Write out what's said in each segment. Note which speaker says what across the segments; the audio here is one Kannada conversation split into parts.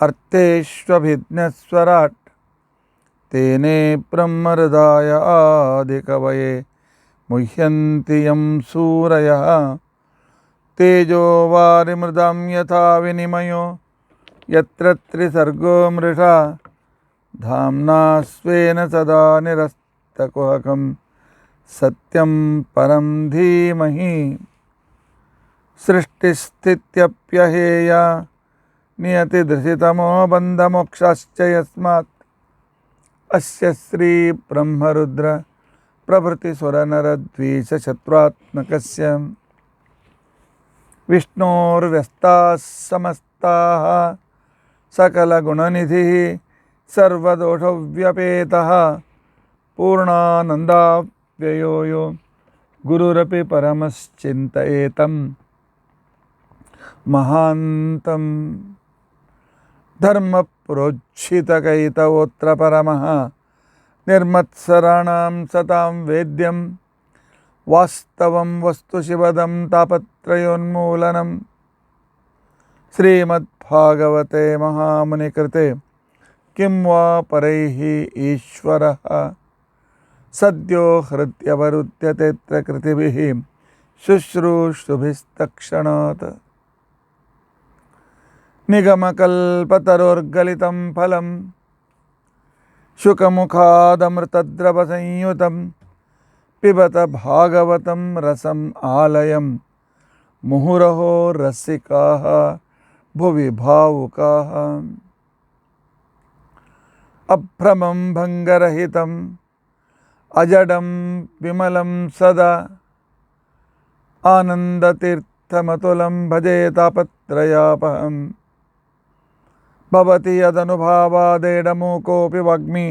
Speaker 1: अर्थेष्वभिज्ञस्वराट् तेने ब्रह्महृदाय आदिकवये मुह्यन्ति यं सूरयः तेजो वारिमृदां यथा विनिमयो यत्र त्रिसर्गो मृषा धाम्ना स्वेन सदा निरस्तकुहकं सत्यं परं धीमहि सृष्टिस्थित्यप्यहेया नियतिदृशितमो बन्धमोक्षाश्च यस्मात् अस्य श्री ब्रह्मरुद्र प्रभृतिसुरनरद्वीषशत्रुत्मकस्य विष्णोर्व्यस्ताः समस्ताः सकलगुणनिधिः सर्वदोषव्यपेतः पूर्णानन्दाव्ययो यो गुरुरपि परमश्चिन्तयेतं महान्तं धर्मप्रोज्झितकैतवोऽत्र परमः निर्मत्सराणां सतां वेद्यं वास्तवं वस्तु शिवदं तापत्रयोन्मूलनं श्रीमद्भागवते महामुनिकृते किं वा परैः ईश्वरः सद्यो हृद्यवरुध्यतेऽत्र कृतिभिः शुश्रूषुभिस्तक्षणात् निगमकल्पतरोर्गलितं फलं शुकमुखादमृतद्रवसंयुतं पिबत भागवतं रसम् आलयं मुहुरहो रसिकाः भुवि भावुकाः अभ्रमं भङ्गरहितं अजडं विमलं सदा आनन्दतीर्थमतुलं भजे तापत्रयापहम् भवति यदनुभावादेडमूकोऽपि वाग्मी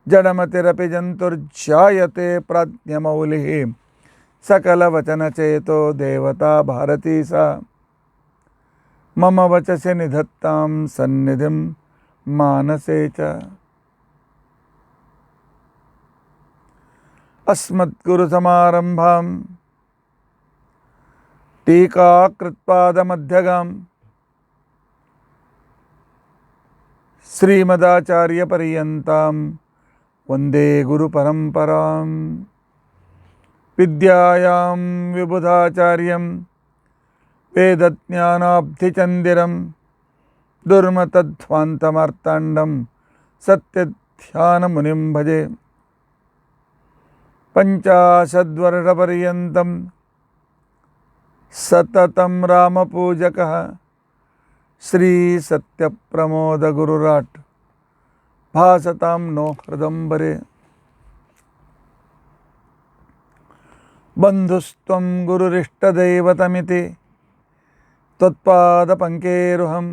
Speaker 1: जडमतिरपि जन्तुर्जायते प्राज्ञमौलिः सकलवचनचेतो देवता भारती सा मम वचसि निधत्तां सन्निधिं मानसे च अस्मद्गुरुसमारम्भां टीकाकृत्पादमध्यगां श्रीमदाचार्यपर्यन्तां वन्दे गुरुपरम्परां विद्यायां विबुधाचार्यं वेदज्ञानाब्धिचन्दिरं दुर्मतध्वान्तमार्ताण्डं सत्यध्यानमुनिं भजे पञ्चाशद्वर्षपर्यन्तं सततं रामपूजकः श्रीसत्यप्रमोदगुरुराट् भासतां नो हृदम्बरे बन्धुस्त्वं गुरुरिष्टदैवतमिति त्वत्पादपङ्केरुहं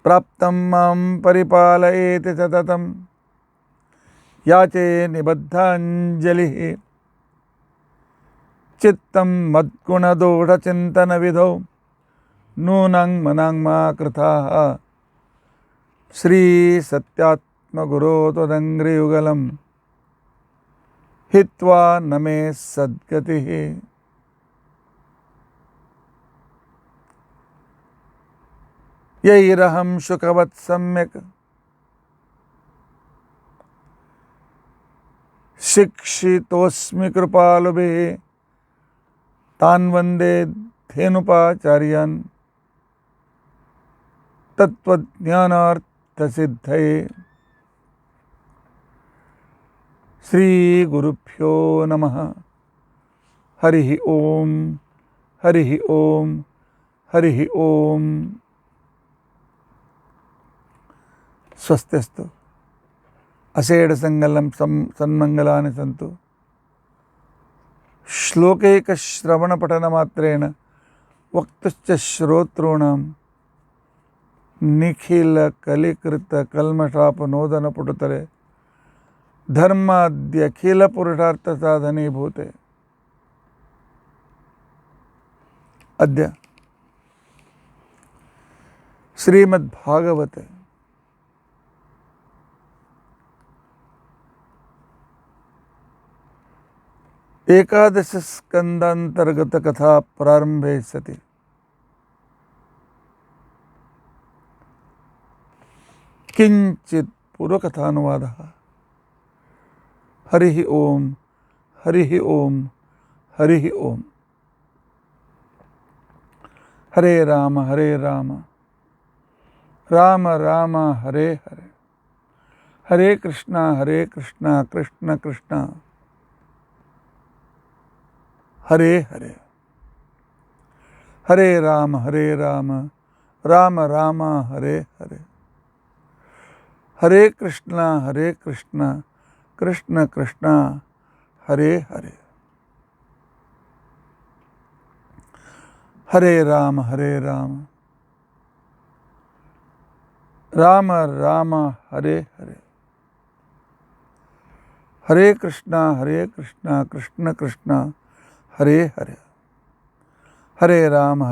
Speaker 1: प्राप्तं मां परिपालयेति सततं याचे निबद्धाञ्जलिः चित्तं मद्गुणदोषचिन्तनविधौ नूनं मनां मा कृताः श्रीसत्यात्मगुरो त्वदङ्घ्रियुगलं हित्वा न मे सद्गतिः यैरहं शुकवत् सम्यक् शिक्षितोऽस्मि कृपालुभिः तान् वन्दे धेनुपाचार्यान् तत्त्वज्ञानार्थसिद्धये श्रीगुरुभ्यो नमः। हरिः ओम हरिः ओम हरिः ओम। स्वस्तिस्तु अषेढसङ्गलं सन्मङ्गलानि सन्तु। श्लोकैकश्रवणपठनमात्रेण वक्तुश्च श्रोतॄणां निखिलकलिकृतकल्मषापनोदनपुटतरे धर्माद्यखिलपुरुषार्थसाधनीभूते अद्य श्रीमद्भागवते एकादश स्कंदांतर्गत कथा प्रारंभे सति ಕಿಂಚಿತ್ ಪೂರ್ವಕಥಾನುವಾದ. ಹರಿ ಓಂ ಹರಿ ಓಂ ಹರಿ ಓಂ. ಹರೇ ರಾಮ ರಾಮ ರಾಮ ಹರೇ ಹರೇ, ಹರೇ ಕೃಷ್ಣ ಕೃಷ್ಣ ಕೃಷ್ಣ ಹರೇ ಹರೇ. ಹರೇ ರಾಮ ರಾಮ ರಾಮ ಹರೇ ಹರೇ, ಹರೇ ಕೃಷ್ಣ ಕೃಷ್ಣ ಕೃಷ್ಣ ಹರೇ ಹರೇ. ಹರೇ ರಾಮ ರಾಮ ರಾಮ ಹರೇ ಹರೇ, ಹರೇ ಕೃಷ್ಣ ಕೃಷ್ಣ ಕೃಷ್ಣ ಹರೇ ಹರೇ. ಹರೇ ರಾಮ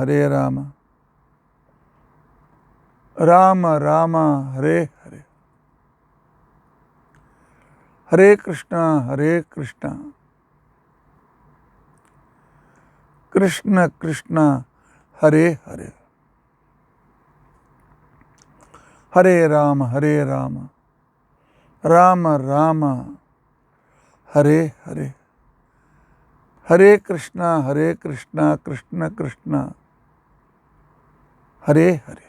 Speaker 1: ರಾಮ ರಾಮ ಹರೇ ಹರೇ, ಹರೇ ಕೃಷ್ಣ ಕೃಷ್ಣ ಕೃಷ್ಣ ಹರೇ ಹರೇ. ಹರೇ ರಾಮ ರಾಮ ರಾಮ ಹರೇ ಹರೇ, ಹರೇ ಕೃಷ್ಣ ಕೃಷ್ಣ ಕೃಷ್ಣ ಹರೇ ಹರೇ.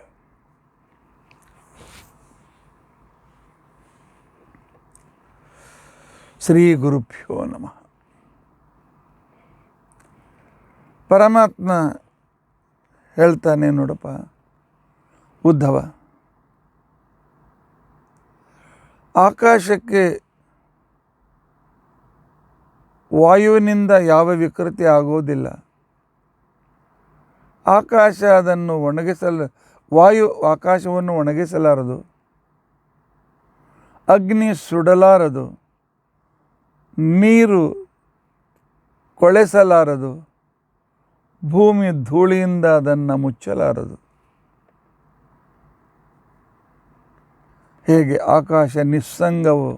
Speaker 1: ಶ್ರೀ ಗುರುಭ್ಯೋ ನಮಃ. ಪರಮಾತ್ಮ ಹೇಳ್ತಾನೆ ನೋಡಪ್ಪ ಉದ್ಧವ, ಆಕಾಶಕ್ಕೆ ವಾಯುವಿನಿಂದ ಯಾವ ವಿಕೃತಿ ಆಗೋದಿಲ್ಲ. ಆಕಾಶ ಅದನ್ನು ವಾಯು ಆಕಾಶವನ್ನು ಒಣಗಿಸಲಾರದು, ಅಗ್ನಿ ಸುಡಲಾರದು, ನೀರು ಕೊಳೆಸಲಾರದು, ಭೂಮಿ ಧೂಳಿಯಿಂದ ಅದನ್ನು ಮುಚ್ಚಲಾರದು. ಹೇಗೆ ಆಕಾಶ ನಿಸ್ಸಂಗವು,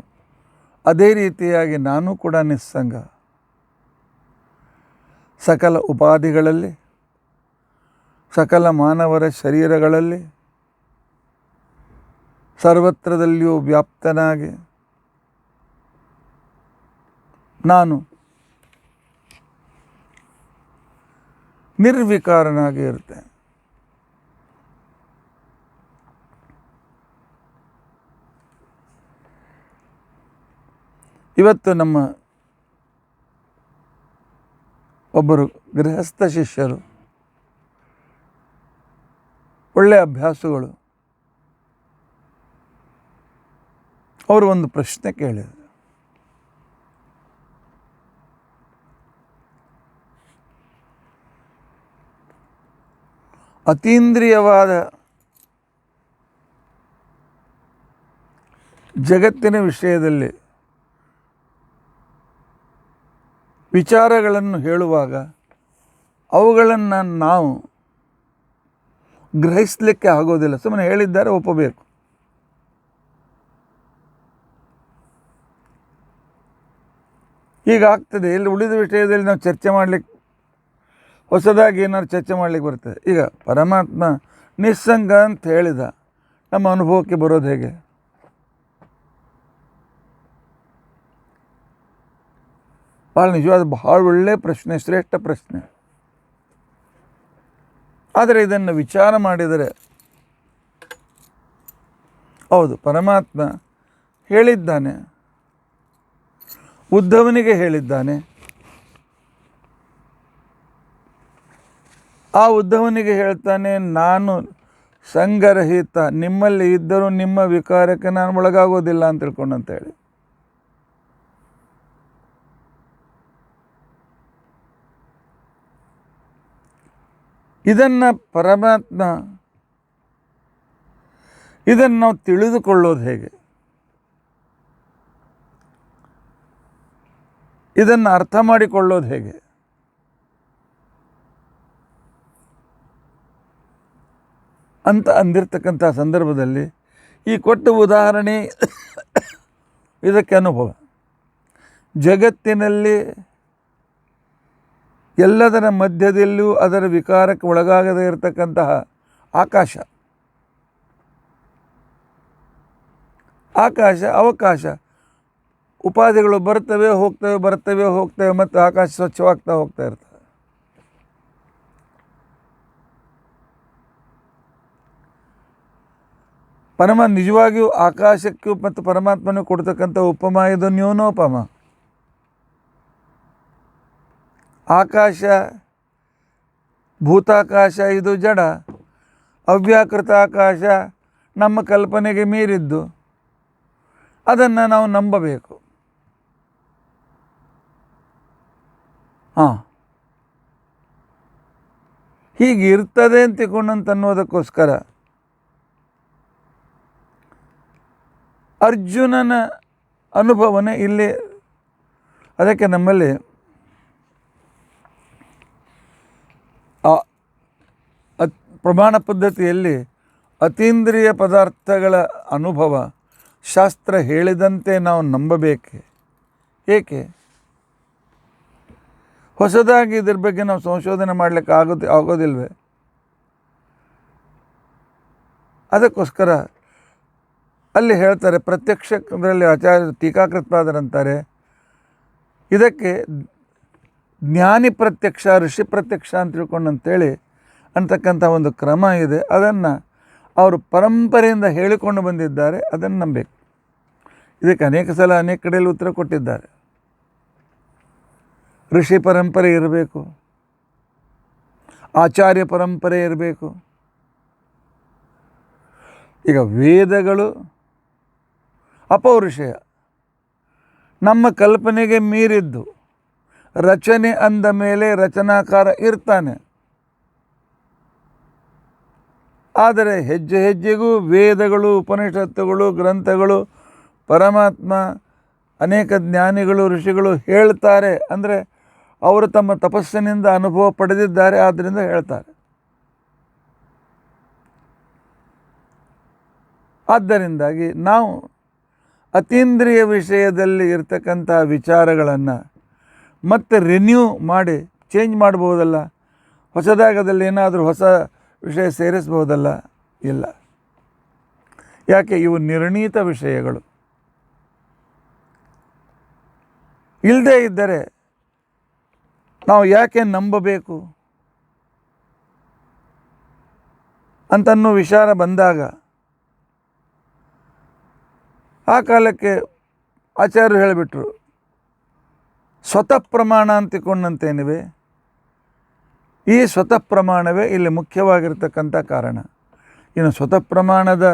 Speaker 1: ಅದೇ ರೀತಿಯಾಗಿ ನಾನು ಕೂಡ ನಿಸ್ಸಂಗ. ಸಕಲ ಉಪಾಧಿಗಳಲ್ಲಿ, ಸಕಲ ಮಾನವರ ಶರೀರಗಳಲ್ಲಿ, ಸರ್ವತ್ರದಲ್ಲಿಯೂ ವ್ಯಾಪ್ತನಾಗಿ ನಾನು ನಿರ್ವಿಕಾರನಾಗಿ ಇರ್ತೇನೆ. ಇವತ್ತು ನಮ್ಮ ಒಬ್ಬರು ಗೃಹಸ್ಥ ಶಿಷ್ಯರು, ಒಳ್ಳೆಯ ಅಭ್ಯಾಸಗಳು, ಅವರು ಒಂದು ಪ್ರಶ್ನೆ ಕೇಳಿದರು. ಅತೀಂದ್ರಿಯವಾದ ಜಗತ್ತಿನ ವಿಷಯದಲ್ಲಿ ವಿಚಾರಗಳನ್ನು ಹೇಳುವಾಗ ಅವುಗಳನ್ನು ನಾವು ಗ್ರಹಿಸಲಿಕ್ಕೆ ಆಗೋದಿಲ್ಲ. ಸುಮ್ಮನೆ ಹೇಳಿದ್ದಾರೆ ಒಪ್ಪಬೇಕು. ಹೀಗಾಗ್ತದೆ. ಇಲ್ಲಿ ಉಳಿದ ವಿಷಯದಲ್ಲಿ ನಾವು ಚರ್ಚೆ ಮಾಡಲಿಕ್ಕೆ, ಹೊಸದಾಗಿ ಏನಾದ್ರು ಚರ್ಚೆ ಮಾಡಲಿಕ್ಕೆ ಬರ್ತದೆ. ಈಗ ಪರಮಾತ್ಮ ನಿಸ್ಸಂಗ ಅಂತ ಹೇಳಿದ, ನಮ್ಮ ಅನುಭವಕ್ಕೆ ಬರೋದು ಹೇಗೆ? ಭಾಳ ನಿಜವಾದ ಭಾಳ ಒಳ್ಳೆಯ ಪ್ರಶ್ನೆ, ಶ್ರೇಷ್ಠ ಪ್ರಶ್ನೆ. ಆದರೆ ಇದನ್ನು ವಿಚಾರ ಮಾಡಿದರೆ ಹೌದು, ಪರಮಾತ್ಮ ಹೇಳಿದ್ದಾನೆ, ಉದ್ಧವನಿಗೆ ಹೇಳಿದ್ದಾನೆ. ಆ ಉದ್ಧವನಿಗೆ ಹೇಳ್ತಾನೆ, ನಾನು ಸಂಗರಹಿತ, ನಿಮ್ಮಲ್ಲಿ ಇದ್ದರೂ ನಿಮ್ಮ ವಿಕಾರಕ್ಕೆ ನಾನು ಒಳಗಾಗೋದಿಲ್ಲ ಅಂತ ತಿಳ್ಕೊಂಡಂತ ಹೇಳಿ. ಇದನ್ನು ಪರಮಾತ್ಮ, ಇದನ್ನು ನಾವು ತಿಳಿದುಕೊಳ್ಳೋದು ಹೇಗೆ? ಇದನ್ನು ಅರ್ಥ ಮಾಡಿಕೊಳ್ಳೋದು ಹೇಗೆ ಅಂತ ಅಂದಿರ್ತಕ್ಕಂಥ ಸಂದರ್ಭದಲ್ಲಿ ಈ ಕೊಟ್ಟ ಉದಾಹರಣೆ ಇದಕ್ಕೆ ಅನುಭವ. ಜಗತ್ತಿನಲ್ಲಿ ಎಲ್ಲದರ ಮಧ್ಯದಲ್ಲಿಯೂ ಅದರ ವಿಕಾರಕ್ಕೆ ಒಳಗಾಗದೇ ಇರತಕ್ಕಂತಹ ಆಕಾಶ, ಆಕಾಶ ಅವಕಾಶ, ಉಪಾಧಿಗಳು ಬರ್ತವೆ ಹೋಗ್ತವೆ ಮತ್ತು ಆಕಾಶ ಸ್ವಚ್ಛವಾಗ್ತಾ ಹೋಗ್ತಾ ಇರ್ತದೆ. ನಿಜವಾಗಿಯೂ ಆಕಾಶಕ್ಕೂ ಮತ್ತು ಪರಮಾತ್ಮನೂ ಕೊಡ್ತಕ್ಕಂಥ ಉಪಮ ಇದು ನ್ಯೂನೋಪಮ. ಆಕಾಶ, ಭೂತಾಕಾಶ ಇದು ಜಡ, ಅವ್ಯಾಕೃತ ಆಕಾಶ ನಮ್ಮ ಕಲ್ಪನೆಗೆ ಮೀರಿದ್ದು, ಅದನ್ನು ನಾವು ನಂಬಬೇಕು. ಹೀಗೆ ಇರ್ತದೆ ಅಂತನ್ನೋದಕ್ಕೋಸ್ಕರ ಅರ್ಜುನನ ಅನುಭವನೇ ಇಲ್ಲಿ. ಅದಕ್ಕೆ ನಮ್ಮಲ್ಲಿ ಪ್ರಮಾಣ ಪದ್ಧತಿಯಲ್ಲಿ ಅತೀಂದ್ರಿಯ ಪದಾರ್ಥಗಳ ಅನುಭವ ಶಾಸ್ತ್ರ ಹೇಳಿದಂತೆ ನಾವು ನಂಬಬೇಕು. ಏಕೆ? ಹೊಸದಾಗಿ ಇದ್ರ ಬಗ್ಗೆ ನಾವು ಸಂಶೋಧನೆ ಮಾಡಲಿಕ್ಕೆ ಆಗೋದಿಲ್ವೇ? ಅದಕ್ಕೋಸ್ಕರ ಅಲ್ಲಿ ಹೇಳ್ತಾರೆ, ಪ್ರತ್ಯಕ್ಷದಲ್ಲಿ ಆಚಾರ್ಯ ಟೀಕಾಕೃತ್ಪಾದರಂತಾರೆ, ಇದಕ್ಕೆ ಜ್ಞಾನಿ ಪ್ರತ್ಯಕ್ಷ, ಋಷಿ ಪ್ರತ್ಯಕ್ಷ ಅಂತ ತಿಳ್ಕೊಂಡಂತೇಳಿ ಅಂತಕ್ಕಂಥ ಒಂದು ಕ್ರಮ ಇದೆ. ಅದನ್ನು ಅವರು ಪರಂಪರೆಯಿಂದ ಹೇಳಿಕೊಂಡು ಬಂದಿದ್ದಾರೆ, ಅದನ್ನು ನಂಬಬೇಕು. ಇದಕ್ಕೆ ಅನೇಕ ಸಲ ಅನೇಕ ಕಡೆಯಲ್ಲಿ ಉತ್ತರ ಕೊಟ್ಟಿದ್ದಾರೆ. ಋಷಿ ಪರಂಪರೆ ಇರಬೇಕು, ಆಚಾರ್ಯ ಪರಂಪರೆ ಇರಬೇಕು. ಈಗ ವೇದಗಳು ಅಪೌರುಷೇಯ, ನಮ್ಮ ಕಲ್ಪನೆಗೆ ಮೀರಿದ್ದು. ರಚನೆ ಅಂದ ಮೇಲೆ ರಚನಾಕಾರ ಇರ್ತಾನೆ, ಆದರೆ ಹೆಜ್ಜೆ ಹೆಜ್ಜೆಗೂ ವೇದಗಳು, ಉಪನಿಷತ್ತುಗಳು, ಗ್ರಂಥಗಳು, ಪರಮಾತ್ಮ, ಅನೇಕ ಜ್ಞಾನಿಗಳು, ಋಷಿಗಳು ಹೇಳ್ತಾರೆ. ಅಂದರೆ ಅವರು ತಮ್ಮ ತಪಸ್ಸಿನಿಂದ ಅನುಭವ ಪಡೆದಿದ್ದಾರೆ, ಆದ್ದರಿಂದ ಹೇಳ್ತಾರೆ. ಆದ್ದರಿಂದಾಗಿ ನಾವು ಅತೀಂದ್ರಿಯ ವಿಷಯದಲ್ಲಿ ಇರ್ತಕ್ಕಂಥ ವಿಚಾರಗಳನ್ನು ಮತ್ತೆ ರಿನ್ಯೂ ಮಾಡಿ ಚೇಂಜ್ ಮಾಡ್ಬೋದಲ್ಲ, ಹೊಸದಾಗದಲ್ಲಿ ಏನಾದರೂ ಹೊಸ ವಿಷಯ ಸೇರಿಸ್ಬೋದಲ್ಲ? ಇಲ್ಲ. ಯಾಕೆ? ಇವು ನಿರ್ಣೀತ ವಿಷಯಗಳು. ಇಲ್ಲದೇ ಇದ್ದರೆ ನಾವು ಯಾಕೆ ನಂಬಬೇಕು ಅಂತನ್ನೋ ವಿಚಾರ ಬಂದಾಗ ಆ ಕಾಲಕ್ಕೆ ಆಚಾರ್ಯರು ಹೇಳಿಬಿಟ್ರು, ಸ್ವತಃ ಪ್ರಮಾಣ ಅಂತಿಕೊಂಡಂತೇನಿವೆ, ಈ ಸ್ವತಃ ಪ್ರಮಾಣವೇ ಇಲ್ಲಿ ಮುಖ್ಯವಾಗಿರ್ತಕ್ಕಂಥ ಕಾರಣ. ಇನ್ನು ಸ್ವತಃ ಪ್ರಮಾಣದ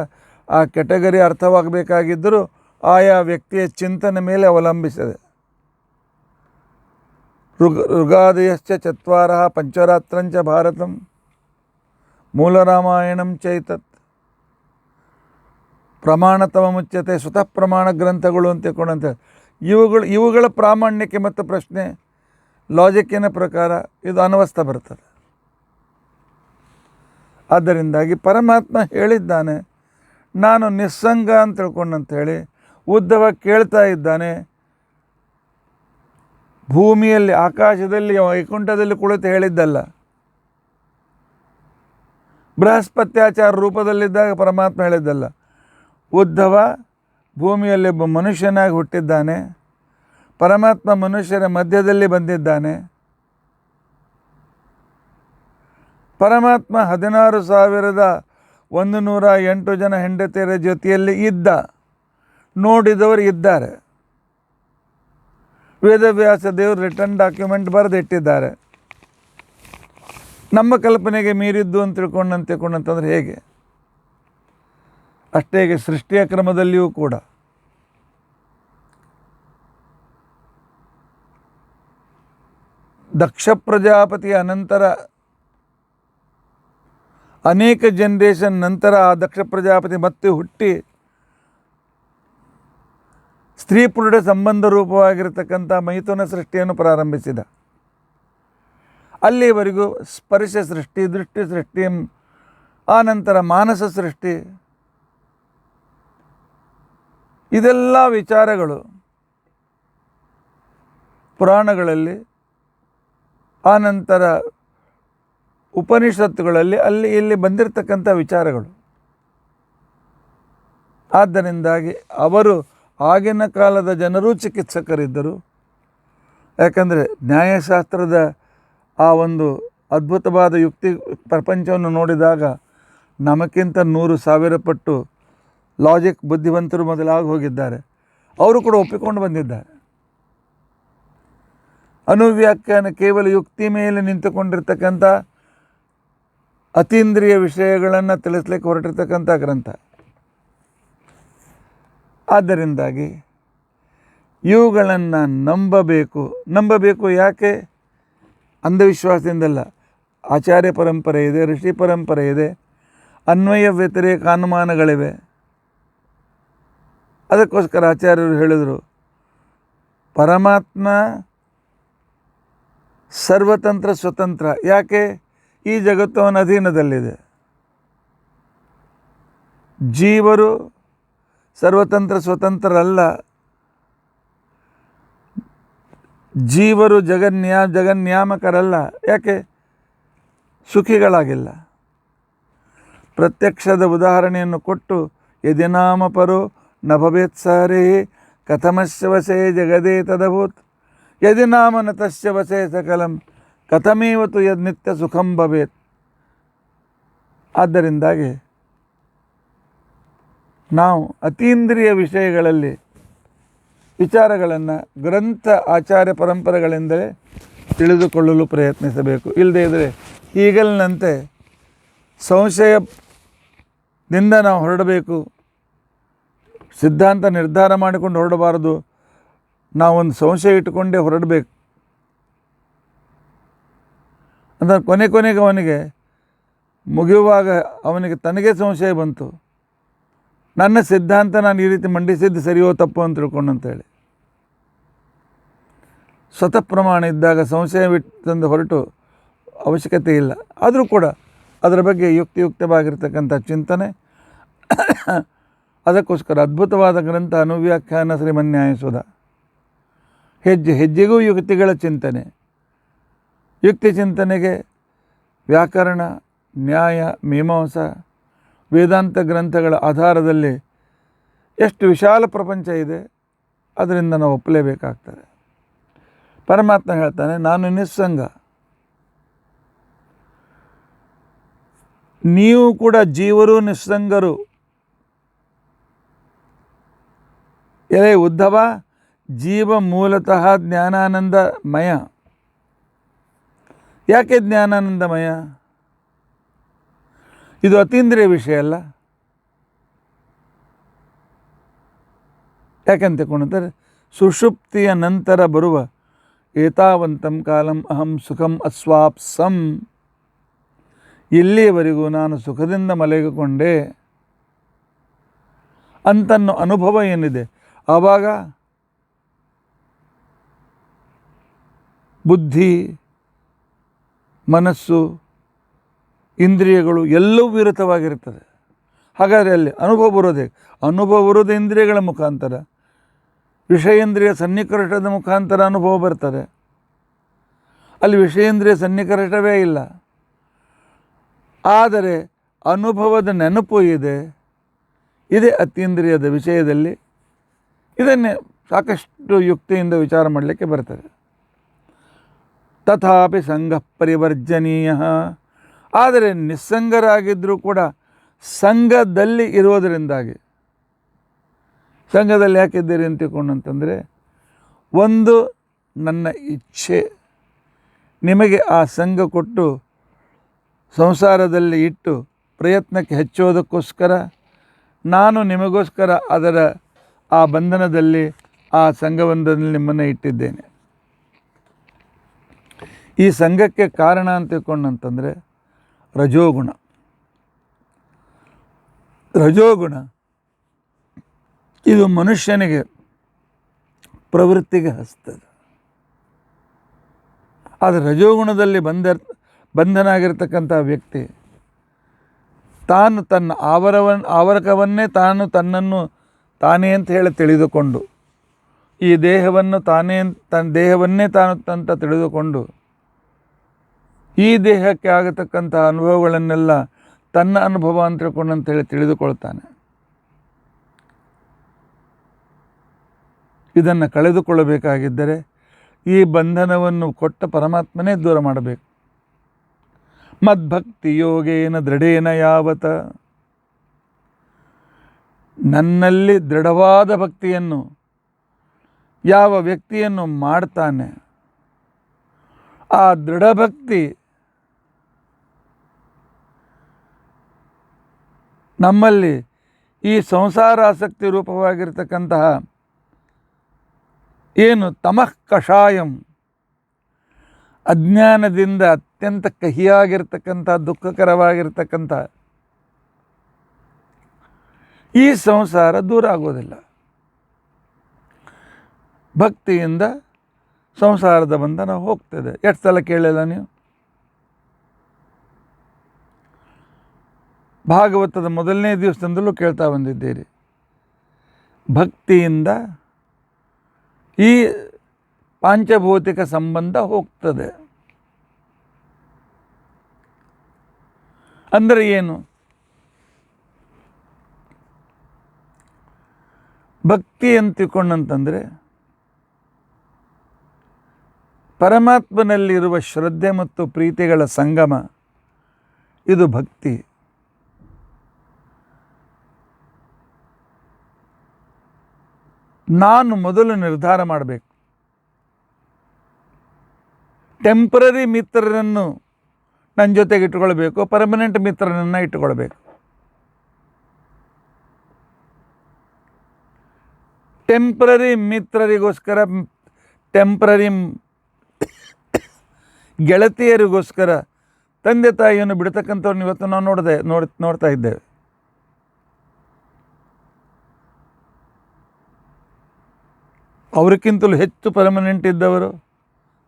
Speaker 1: ಆ ಕೆಟಗರಿ ಅರ್ಥವಾಗಬೇಕಾಗಿದ್ದರೂ ಆಯಾ ವ್ಯಕ್ತಿಯ ಚಿಂತನೆ ಮೇಲೆ ಅವಲಂಬಿಸಿದೆ. ಋಗಾದಯಶ್ಚ ಚತ್ವಾರ ಪಂಚರಾತ್ರಂಚ ಭಾರತಂ ಮೂಲರಾಮಾಯಣಂ ಚೈತತ್ ಪ್ರಮಾಣತಮ ಮುಚ್ಯತೆ. ಸ್ವತಃ ಪ್ರಮಾಣ ಗ್ರಂಥಗಳು ಅಂತ ತಿಳ್ಕೊಂಡಂತೆ ಇವುಗಳ ಪ್ರಾಮಾಣ್ಯಕ್ಕೆ ಮತ್ತು ಪ್ರಶ್ನೆ ಲಾಜಿಕ್ಕಿನ ಪ್ರಕಾರ ಇದು ಅನವಸ್ಥ ಬರ್ತದೆ. ಆದ್ದರಿಂದಾಗಿ ಪರಮಾತ್ಮ ಹೇಳಿದ್ದಾನೆ, ನಾನು ನಿಸ್ಸಂಗ ಅಂತ ತಿಳ್ಕೊಂಡಂಥೇಳಿ ಉದ್ಧವ ಕೇಳ್ತಾ ಇದ್ದಾನೆ. ಭೂಮಿಯಲ್ಲಿ, ಆಕಾಶದಲ್ಲಿ, ವೈಕುಂಠದಲ್ಲಿ ಕುಳಿತು ಹೇಳಿದ್ದಲ್ಲ. ಬೃಹಸ್ಪತ್ಯಾಚಾರ ರೂಪದಲ್ಲಿದ್ದಾಗ ಪರಮಾತ್ಮ ಹೇಳಿದ್ದಲ್ಲ. ಉದ್ಧವ ಭೂಮಿಯಲ್ಲಿ ಒಬ್ಬ ಮನುಷ್ಯನಾಗಿ ಹುಟ್ಟಿದ್ದಾನೆ, ಪರಮಾತ್ಮ ಮನುಷ್ಯರ ಮಧ್ಯದಲ್ಲಿ ಬಂದಿದ್ದಾನೆ. ಪರಮಾತ್ಮ 16,108 ಜನ ಹೆಂಡತಿಯರ ಜೊತೆಯಲ್ಲಿ ಇದ್ದ, ನೋಡಿದವರು ಇದ್ದಾರೆ. ವೇದವ್ಯಾಸ ದೇವರು ರಿಟರ್ನ್ ಡಾಕ್ಯುಮೆಂಟ್ ಬರೆದಿಟ್ಟಿದ್ದಾರೆ. ನಮ್ಮ ಕಲ್ಪನೆಗೆ ಮೀರಿದ್ದು ಅಂತ ತಿಳ್ಕೊಂಡಂತಂದ್ರೆ ಹೇಗೆ? ಅಷ್ಟೇ ಸೃಷ್ಟಿಯ ಕ್ರಮದಲ್ಲಿಯೂ ಕೂಡ ದಕ್ಷ ಪ್ರಜಾಪತಿಯ ಅನಂತರ ಅನೇಕ ಜನರೇಷನ್ ನಂತರ ಆ ದಕ್ಷ ಪ್ರಜಾಪತಿ ಮತ್ತೆ ಹುಟ್ಟಿ ಸ್ತ್ರೀ ಪುರುಷ ಸಂಬಂಧ ರೂಪವಾಗಿರತಕ್ಕಂಥ ಮೈಥುನ ಸೃಷ್ಟಿಯನ್ನು ಪ್ರಾರಂಭಿಸಿದ. ಅಲ್ಲಿವರೆಗೂ ಸ್ಪರ್ಶ ಸೃಷ್ಟಿ, ದೃಷ್ಟಿ ಸೃಷ್ಟಿ, ಆ ನಂತರ ಮಾನಸ ಸೃಷ್ಟಿ, ಇದೆಲ್ಲ ವಿಚಾರಗಳು ಪುರಾಣಗಳಲ್ಲಿ, ಆ ನಂತರ ಉಪನಿಷತ್ತುಗಳಲ್ಲಿ ಅಲ್ಲಿ ಇಲ್ಲಿ ಬಂದಿರತಕ್ಕಂಥ ವಿಚಾರಗಳು. ಆದ್ದರಿಂದಾಗಿ ಅವರು ಆಗಿನ ಕಾಲದ ಜನರೂ ಚಿಕಿತ್ಸಕರಿದ್ದರು. ಯಾಕಂದರೆ ನ್ಯಾಯಶಾಸ್ತ್ರದ ಆ ಒಂದು ಅದ್ಭುತವಾದ ಯುಕ್ತಿ ಪ್ರಪಂಚವನ್ನು ನೋಡಿದಾಗ ನಮಗಿಂತ 100,000 ಪಟ್ಟು ಲಾಜಿಕ್ ಬುದ್ಧಿವಂತರು ಮೊದಲಾಗಿ ಹೋಗಿದ್ದಾರೆ. ಅವರು ಕೂಡ ಒಪ್ಪಿಕೊಂಡು ಬಂದಿದ್ದಾರೆ. ಅನುವ್ಯಾಖ್ಯಾನ ಕೇವಲ ಯುಕ್ತಿ ಮೇಲೆ ನಿಂತುಕೊಂಡಿರ್ತಕ್ಕಂಥ ಅತೀಂದ್ರಿಯ ವಿಷಯಗಳನ್ನು ತಿಳಿಸ್ಲಿಕ್ಕೆ ಹೊರಟಿರ್ತಕ್ಕಂಥ ಗ್ರಂಥ. ಆದ್ದರಿಂದಾಗಿ ಇವುಗಳನ್ನು ನಂಬಬೇಕು. ಯಾಕೆ? ಅಂಧವಿಶ್ವಾಸದಿಂದಲ್ಲ. ಆಚಾರ್ಯ ಪರಂಪರೆ ಇದೆ, ಋಷಿ ಪರಂಪರೆ ಇದೆ, ಅನ್ವಯ ವ್ಯತಿರೇಕ ಅನುಮಾನಗಳಿವೆ. ಅದಕ್ಕೋಸ್ಕರ ಆಚಾರ್ಯರು ಹೇಳಿದರು, ಪರಮಾತ್ಮ ಸರ್ವತಂತ್ರ ಸ್ವತಂತ್ರ. ಯಾಕೆ? ಈ ಜಗತ್ತು ಅವನ ಅಧೀನದಲ್ಲಿದೆ. ಜೀವರು ಸರ್ವತಂತ್ರ ಸ್ವತಂತ್ರರಲ್ಲ. ಜೀವರು ಜಗನ್ಯಾಮಕರಲ್ಲ. ಯಾಕೆ? ಸುಖಿಗಳಾಗಿಲ್ಲ. ಪ್ರತ್ಯಕ್ಷದ ಉದಾಹರಣೆಯನ್ನು ಕೊಟ್ಟು ಯದಿನಾಮ ಪರೋ ನ ಭವೇತ್ ಸಾರೇ ಕಥಮಸ್ಯ ವಶೇ ಜಗದೇ ತದಭೂತ್ ಯದಿ ನಾಮ ನ ತಸ್ಯ ವಶೇ ಸಕಲಂ ಕಥಮೇವತು ಯದ್ ನಿತ್ಯ ಸುಖಂ ಭವೇತ್. ಆದ್ದರಿಂದಾಗಿ ನಾವು ಅತೀಂದ್ರಿಯ ವಿಷಯಗಳಲ್ಲಿ ವಿಚಾರಗಳನ್ನು ಗ್ರಂಥ ಆಚಾರ್ಯ ಪರಂಪರೆಗಳಿಂದಲೇ ತಿಳಿದುಕೊಳ್ಳಲು ಪ್ರಯತ್ನಿಸಬೇಕು. ಇಲ್ಲದೇ ಇದ್ದರೆ ಈಗಲಿನಂತೆ ಸಂಶಯದಿಂದ ನಾವು ಹೊರಡಬೇಕು. ಸಿದ್ಧಾಂತ ನಿರ್ಧಾರ ಮಾಡಿಕೊಂಡು ಹೊರಡಬಾರದು. ನಾವೊಂದು ಸಂಶಯ ಇಟ್ಟುಕೊಂಡೇ ಹೊರಡಬೇಕು. ಅಂದರೆ ಕೊನೆಗೆ ಅವನಿಗೆ ಮುಗಿಯುವಾಗ ಅವನಿಗೆ ತನಗೇ ಸಂಶಯ ಬಂತು, ನನ್ನ ಸಿದ್ಧಾಂತ ನಾನು ಈ ರೀತಿ ಮಂಡಿಸಿದ್ದು ಸರಿಯೋ ತಪ್ಪು ಅಂತ ತಿಳ್ಕೊಂಡು ಅಂತೇಳಿ. ಸ್ವತಃ ಪ್ರಮಾಣ ಇದ್ದಾಗ ಸಂಶಯ ಬಿಟ್ಟಂದು ಹೊರಟು ಅವಶ್ಯಕತೆ ಇಲ್ಲ. ಆದರೂ ಕೂಡ ಅದರ ಬಗ್ಗೆ ಯುಕ್ತಿಯುಕ್ತವಾಗಿರ್ತಕ್ಕಂಥ ಚಿಂತನೆ. ಅದಕ್ಕೋಸ್ಕರ ಅದ್ಭುತವಾದ ಗ್ರಂಥ ಅನುವ್ಯಾಖ್ಯಾನ ಶ್ರೀಮನ್ಯಾಯಸುಧ. ಹೆಜ್ಜೆಗೂ ಯುಕ್ತಿಗಳ ಚಿಂತನೆ. ಯುಕ್ತಿ ಚಿಂತನೆಗೆ ವ್ಯಾಕರಣ, ನ್ಯಾಯ, ಮೀಮಾಂಸ, ವೇದಾಂತ ಗ್ರಂಥಗಳ ಆಧಾರದಲ್ಲಿ ಎಷ್ಟು ವಿಶಾಲ ಪ್ರಪಂಚ ಇದೆ. ಅದರಿಂದ ನಾವು ಒಪ್ಪಲೇಬೇಕಾಗ್ತದೆ. ಪರಮಾತ್ಮ ಹೇಳ್ತಾನೆ, ನಾನು ನಿಸ್ಸಂಗ. ನೀವು ಕೂಡ ಜೀವರು ನಿಸ್ಸಂಗರು. ಎಲೆ ಉದ್ಧವ, ಜೀವ ಮೂಲತಃ ಜ್ಞಾನಾನಂದಮಯ. ಯಾಕೆ ಜ್ಞಾನಾನಂದಮಯ? ಇದು ಅತೀಂದ್ರಿಯ ವಿಷಯ ಅಲ್ಲ. ಯಾಕೆಂತ ತಿಳ್ಕೊಂಡಂತಾರೆ, ಸುಷುಪ್ತಿಯ ನಂತರ ಬರುವ ಏತಾವಂತಂ ಕಾಲಂ ಅಹಂ ಸುಖಂ ಅಸ್ವಾಪ್ಸಂ. ಇಲ್ಲಿಯವರೆಗೂ ನಾನು ಸುಖದಿಂದ ಮಲಗಿಕೊಂಡೆ ಅಂತನ್ನೋ ಅನುಭವ ಏನಿದೆ, ಆವಾಗ ಬುದ್ಧಿ, ಮನಸ್ಸು, ಇಂದ್ರಿಯಗಳು ಎಲ್ಲವೂ ವಿರತವಾಗಿರ್ತದೆ. ಹಾಗಾದರೆ ಅಲ್ಲಿ ಅನುಭವ ಬರೋದು ಇಂದ್ರಿಯಗಳ ಮುಖಾಂತರ, ವಿಷಯೇಂದ್ರಿಯ ಸನ್ನಿಕರ್ಷದ ಮುಖಾಂತರ ಅನುಭವ ಬರ್ತದೆ. ಅಲ್ಲಿ ವಿಷಯೇಂದ್ರಿಯ ಸನ್ನಿಕರ್ಷವೇ ಇಲ್ಲ. ಆದರೆ ಅನುಭವದ ನೆನಪು ಇದೆ ಅತೀಂದ್ರಿಯದ ವಿಷಯದಲ್ಲಿ. ಇದನ್ನೇ ಸಾಕಷ್ಟು ಯುಕ್ತಿಯಿಂದ ವಿಚಾರ ಮಾಡಲಿಕ್ಕೆ ಬರ್ತದೆ. ತಥಾಪಿ ಸಂಘ ಪರಿವರ್ಜನೀಯ. ಆದರೆ ನಿಸ್ಸಂಗರಾಗಿದ್ದರೂ ಕೂಡ ಸಂಘದಲ್ಲಿ ಇರೋದರಿಂದಾಗಿ, ಸಂಘದಲ್ಲಿ ಯಾಕಿದ್ದೀರಿ ಅಂತ ತಿಳ್ಕೊಂಡಂತಂದರೆ, ಒಂದು ನನ್ನ ಇಚ್ಛೆ ನಿಮಗೆ ಆ ಸಂಘ ಕೊಟ್ಟು ಸಂಸಾರದಲ್ಲಿ ಇಟ್ಟು ಪ್ರಯತ್ನಕ್ಕೆ ಹೆಚ್ಚೋದಕ್ಕೋಸ್ಕರ ನಾನು ನಿಮಗೋಸ್ಕರ ಅದರ ಆ ಬಂಧನದಲ್ಲಿ, ಆ ಸಂಘಬಂಧದಲ್ಲಿ ನಿಮ್ಮನ್ನು ಇಟ್ಟಿದ್ದೇನೆ. ಈ ಸಂಘಕ್ಕೆ ಕಾರಣ ಅಂತ ತಿಳ್ಕೊಂಡಂತಂದರೆ ರಜೋಗುಣ. ಇದು ಮನುಷ್ಯನಿಗೆ ಪ್ರವೃತ್ತಿಗೆ ಹಸ್ತದೆ. ಆದರೆ ರಜೋಗುಣದಲ್ಲಿ ಬಂಧನ ಆಗಿರ್ತಕ್ಕಂಥ ವ್ಯಕ್ತಿ ತಾನು ತನ್ನ ಆವರಕವನ್ನೇ ತನ್ನನ್ನು ತಾನೇ ಅಂತ ಹೇಳಿ ತಿಳಿದುಕೊಂಡು, ಈ ದೇಹವನ್ನು ತನ್ನ ದೇಹವನ್ನೇ ತಾನು ತಿಳಿದುಕೊಂಡು, ಈ ದೇಹಕ್ಕೆ ಆಗತಕ್ಕಂಥ ಅನುಭವಗಳನ್ನೆಲ್ಲ ತನ್ನ ಅನುಭವ ಅಂತ ತಿಳ್ಕೊಂಡಂತೇಳಿ ತಿಳಿದುಕೊಳ್ತಾನೆ. ಇದನ್ನು ಕಳೆದುಕೊಳ್ಳಬೇಕಾಗಿದ್ದರೆ ಈ ಬಂಧನವನ್ನು ಕೊಟ್ಟ ಪರಮಾತ್ಮನೇ ದೂರ ಮಾಡಬೇಕು. ಮದ್ಭಕ್ತಿ ಯೋಗೇನ ದೃಢೇನ ಯಾವತ, ನನ್ನಲ್ಲಿ ದೃಢವಾದ ಭಕ್ತಿಯನ್ನು ಯಾವ ವ್ಯಕ್ತಿಯನ್ನು ಮಾಡ್ತಾನೆ, ಆ ದೃಢಭಕ್ತಿ ನಮ್ಮಲ್ಲಿ ಈ ಸಂಸಾರ ಆಸಕ್ತಿ ರೂಪವಾಗಿರ್ತಕ್ಕಂತಹ ಏನು ತಮಃ ಕಷಾಯಂ, ಅಜ್ಞಾನದಿಂದ ಅತ್ಯಂತ ಕಹಿಯಾಗಿರ್ತಕ್ಕಂಥ ದುಃಖಕರವಾಗಿರ್ತಕ್ಕಂಥ ಈ ಸಂಸಾರ ದೂರ ಆಗೋದಿಲ್ಲ. ಭಕ್ತಿಯಿಂದ ಸಂಸಾರದ ಬಂಧನ ಹೋಗ್ತದೆ. ಎಷ್ಟು ಸಲ ಕೇಳಿಲ್ಲ ನೀವು? ಭಾಗವತದ ಮೊದಲನೇ ದಿವಸದಿಂದಲೂ ಕೇಳ್ತಾ ಬಂದಿದ್ದೀರಿ. ಭಕ್ತಿಯಿಂದ ಈ ಪಾಂಚಭೌತಿಕ ಸಂಬಂಧ ಹೋಗ್ತದೆ. ಅಂದರೆ ಏನು? ಭಕ್ತಿ ಅಂತಿಕೊಂಡಂತಂದರೆ ಪರಮಾತ್ಮನಲ್ಲಿರುವ ಶ್ರದ್ಧೆ ಮತ್ತು ಪ್ರೀತಿಗಳ ಸಂಗಮ, ಇದು ಭಕ್ತಿ. ನಾನು ಮೊದಲು ನಿರ್ಧಾರ ಮಾಡಬೇಕು. ಟೆಂಪ್ರರಿ ಮಿತ್ರರನ್ನು ನನ್ನ ಜೊತೆಗೆ ಇಟ್ಟುಕೊಳ್ಬೇಕು, ಪರ್ಮನೆಂಟ್ ಮಿತ್ರರನ್ನು ಇಟ್ಟುಕೊಳ್ಬೇಕು. ಟೆಂಪ್ರರಿ ಮಿತ್ರರಿಗೋಸ್ಕರ, ಟೆಂಪ್ರರಿ ಗೆಳತಿಯರಿಗೋಸ್ಕರ ತಂದೆ ತಾಯಿಯನ್ನು ಬಿಡ್ತಕ್ಕಂಥವ್ರನ್ನ ಇವತ್ತು ನಾವು ನೋಡ್ತಾ ಇದ್ದೇವೆ. ಅವ್ರಿಗಿಂತಲೂ ಹೆಚ್ಚು ಪರ್ಮನೆಂಟ್ ಇದ್ದವರು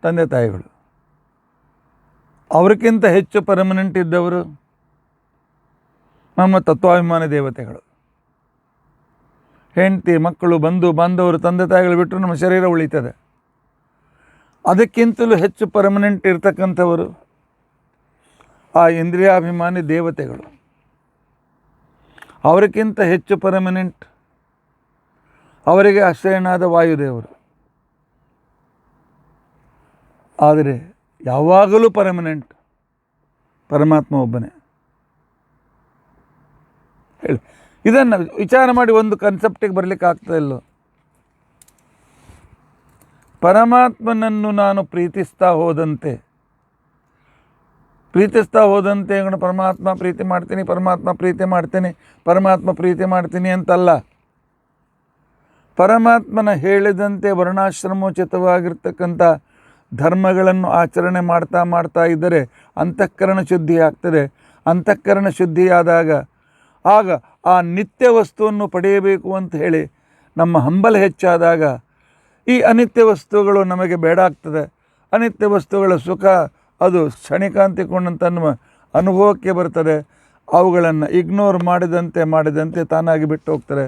Speaker 1: ತಂದೆ ತಾಯಿಗಳು, ಅವ್ರಿಗಿಂತ ಹೆಚ್ಚು ಪರ್ಮನೆಂಟ್ ಇದ್ದವರು ನಮ್ಮ ತತ್ವಾಭಿಮಾನಿ ದೇವತೆಗಳು. ಹೆಂಡತಿ, ಮಕ್ಕಳು, ಬಂಧು ಬಾಂಧವರು, ತಂದೆ ತಾಯಿಗಳು ಬಿಟ್ಟರು ನಮ್ಮ ಶರೀರ ಉಳಿತದೆ. ಅದಕ್ಕಿಂತಲೂ ಹೆಚ್ಚು ಪರ್ಮನೆಂಟ್ ಇರ್ತಕ್ಕಂಥವರು ಆ ಇಂದ್ರಿಯಾಭಿಮಾನಿ ದೇವತೆಗಳು. ಅವರಿಗಿಂತ ಹೆಚ್ಚು ಪರ್ಮನೆಂಟ್ ಅವರಿಗೆ ಆಶ್ರಯನಾದ ವಾಯುದೇವರು. ಆದರೆ ಯಾವಾಗಲೂ ಪರ್ಮನೆಂಟ್ ಪರಮಾತ್ಮ ಒಬ್ಬನೇ. ಹೇಳಿ, ಇದನ್ನು ವಿಚಾರ ಮಾಡಿ ಒಂದು ಕನ್ಸೆಪ್ಟಿಗೆ ಬರಲಿಕ್ಕೆ ಆಗ್ತಾ ಇಲ್ಲೋ? ಪರಮಾತ್ಮನನ್ನು ನಾನು ಪ್ರೀತಿಸ್ತಾ ಹೋದಂತೆ ಪರಮಾತ್ಮ ಪ್ರೀತಿ ಮಾಡ್ತೀನಿ, ಪರಮಾತ್ಮ ಪ್ರೀತಿ ಮಾಡ್ತೀನಿ ಅಂತಲ್ಲ. ಪರಮಾತ್ಮನ ಹೇಳಿದಂತೆ ವರ್ಣಾಶ್ರಮೋಚಿತವಾಗಿರ್ತಕ್ಕಂಥ ಧರ್ಮಗಳನ್ನು ಆಚರಣೆ ಮಾಡ್ತಾ ಇದ್ದರೆ ಅಂತಃಕರಣ ಶುದ್ಧಿ ಆಗ್ತದೆ. ಅಂತಃಕರಣ ಶುದ್ಧಿಯಾದಾಗ ಆಗ ಆ ನಿತ್ಯ ವಸ್ತುವನ್ನು ಪಡೆಯಬೇಕು ಅಂತ ಹೇಳಿ ನಮ್ಮ ಹಂಬಲ ಹೆಚ್ಚಾದಾಗ ಈ ಅನಿತ್ಯ ವಸ್ತುಗಳು ನಮಗೆ ಬೇಡ ಆಗ್ತದೆ. ಅನಿತ್ಯ ವಸ್ತುಗಳ ಸುಖ ಅದು ಕ್ಷಣಿಕ ಅಂತಿಕೊಂಡಂತ ಅನುಭವಕ್ಕೆ ಬರ್ತದೆ. ಅವುಗಳನ್ನು ಇಗ್ನೋರ್ ಮಾಡಿದಂತೆ ತಾನಾಗಿ ಬಿಟ್ಟು ಹೋಗ್ತಾರೆ.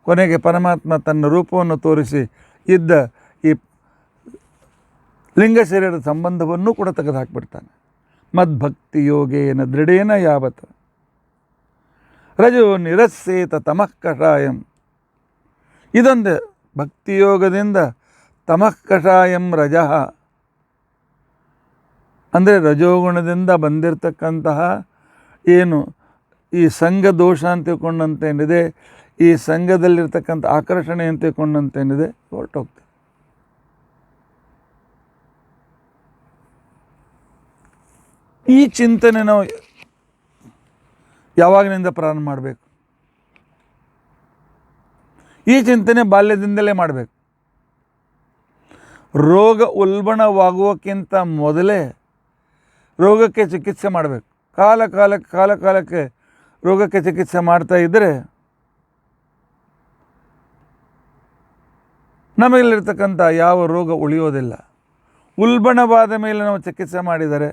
Speaker 1: ಕೊನೆಗೆ ಪರಮಾತ್ಮ ತನ್ನ ರೂಪವನ್ನು ತೋರಿಸಿ ಇದ್ದ ಈ ಲಿಂಗ ಶರೀರದ ಸಂಬಂಧವನ್ನು ಕೂಡ ತೆಗೆದುಹಾಕಿಬಿಡ್ತಾನೆ. ಮದ್ಭಕ್ತಿ ಯೋಗೇನ ದೃಢೇನ ಯಾವತ ರಜೋ ನಿರಸ್ಸೇತ ತಮಃ ಕಷಾಯಂ. ಇದೊಂದು ಭಕ್ತಿಯೋಗದಿಂದ ತಮಃ ಕಷಾಯಂ ರಜಃ ಅಂದರೆ ರಜೋಗುಣದಿಂದ ಬಂದಿರತಕ್ಕಂತಹ ಏನು ಈ ಸಂಘ ದೋಷ ಅಂತ ತಿಳ್ಕೊಂಡಂತೇನಿದೆ, ಈ ಸಂಘದಲ್ಲಿರ್ತಕ್ಕಂಥ ಆಕರ್ಷಣೆ ಅಂತ ತಿಳ್ಕೊಂಡಂತೇನಿದೆ, ಹೊರಟೋಗ್ತದೆ. ಈ ಚಿಂತನೆ ನಾವು ಯಾವಾಗಿನಿಂದ ಪ್ರಾರಂಭ ಮಾಡಬೇಕು? ಈ ಚಿಂತನೆ ಬಾಲ್ಯದಿಂದಲೇ ಮಾಡಬೇಕು. ರೋಗ ಉಲ್ಬಣವಾಗುವಕ್ಕಿಂತ ಮೊದಲೇ ರೋಗಕ್ಕೆ ಚಿಕಿತ್ಸೆ ಮಾಡಬೇಕು. ಕಾಲಕ್ಕೆ ರೋಗಕ್ಕೆ ಚಿಕಿತ್ಸೆ ಮಾಡ್ತಾ ಇದ್ದರೆ ನಮಗಿಲ್ಲಿರ್ತಕ್ಕಂಥ ಯಾವ ರೋಗ ಉಳಿಯೋದಿಲ್ಲ. ಉಲ್ಬಣವಾದ ಮೇಲೆ ನಾವು ಚಿಕಿತ್ಸೆ ಮಾಡಿದರೆ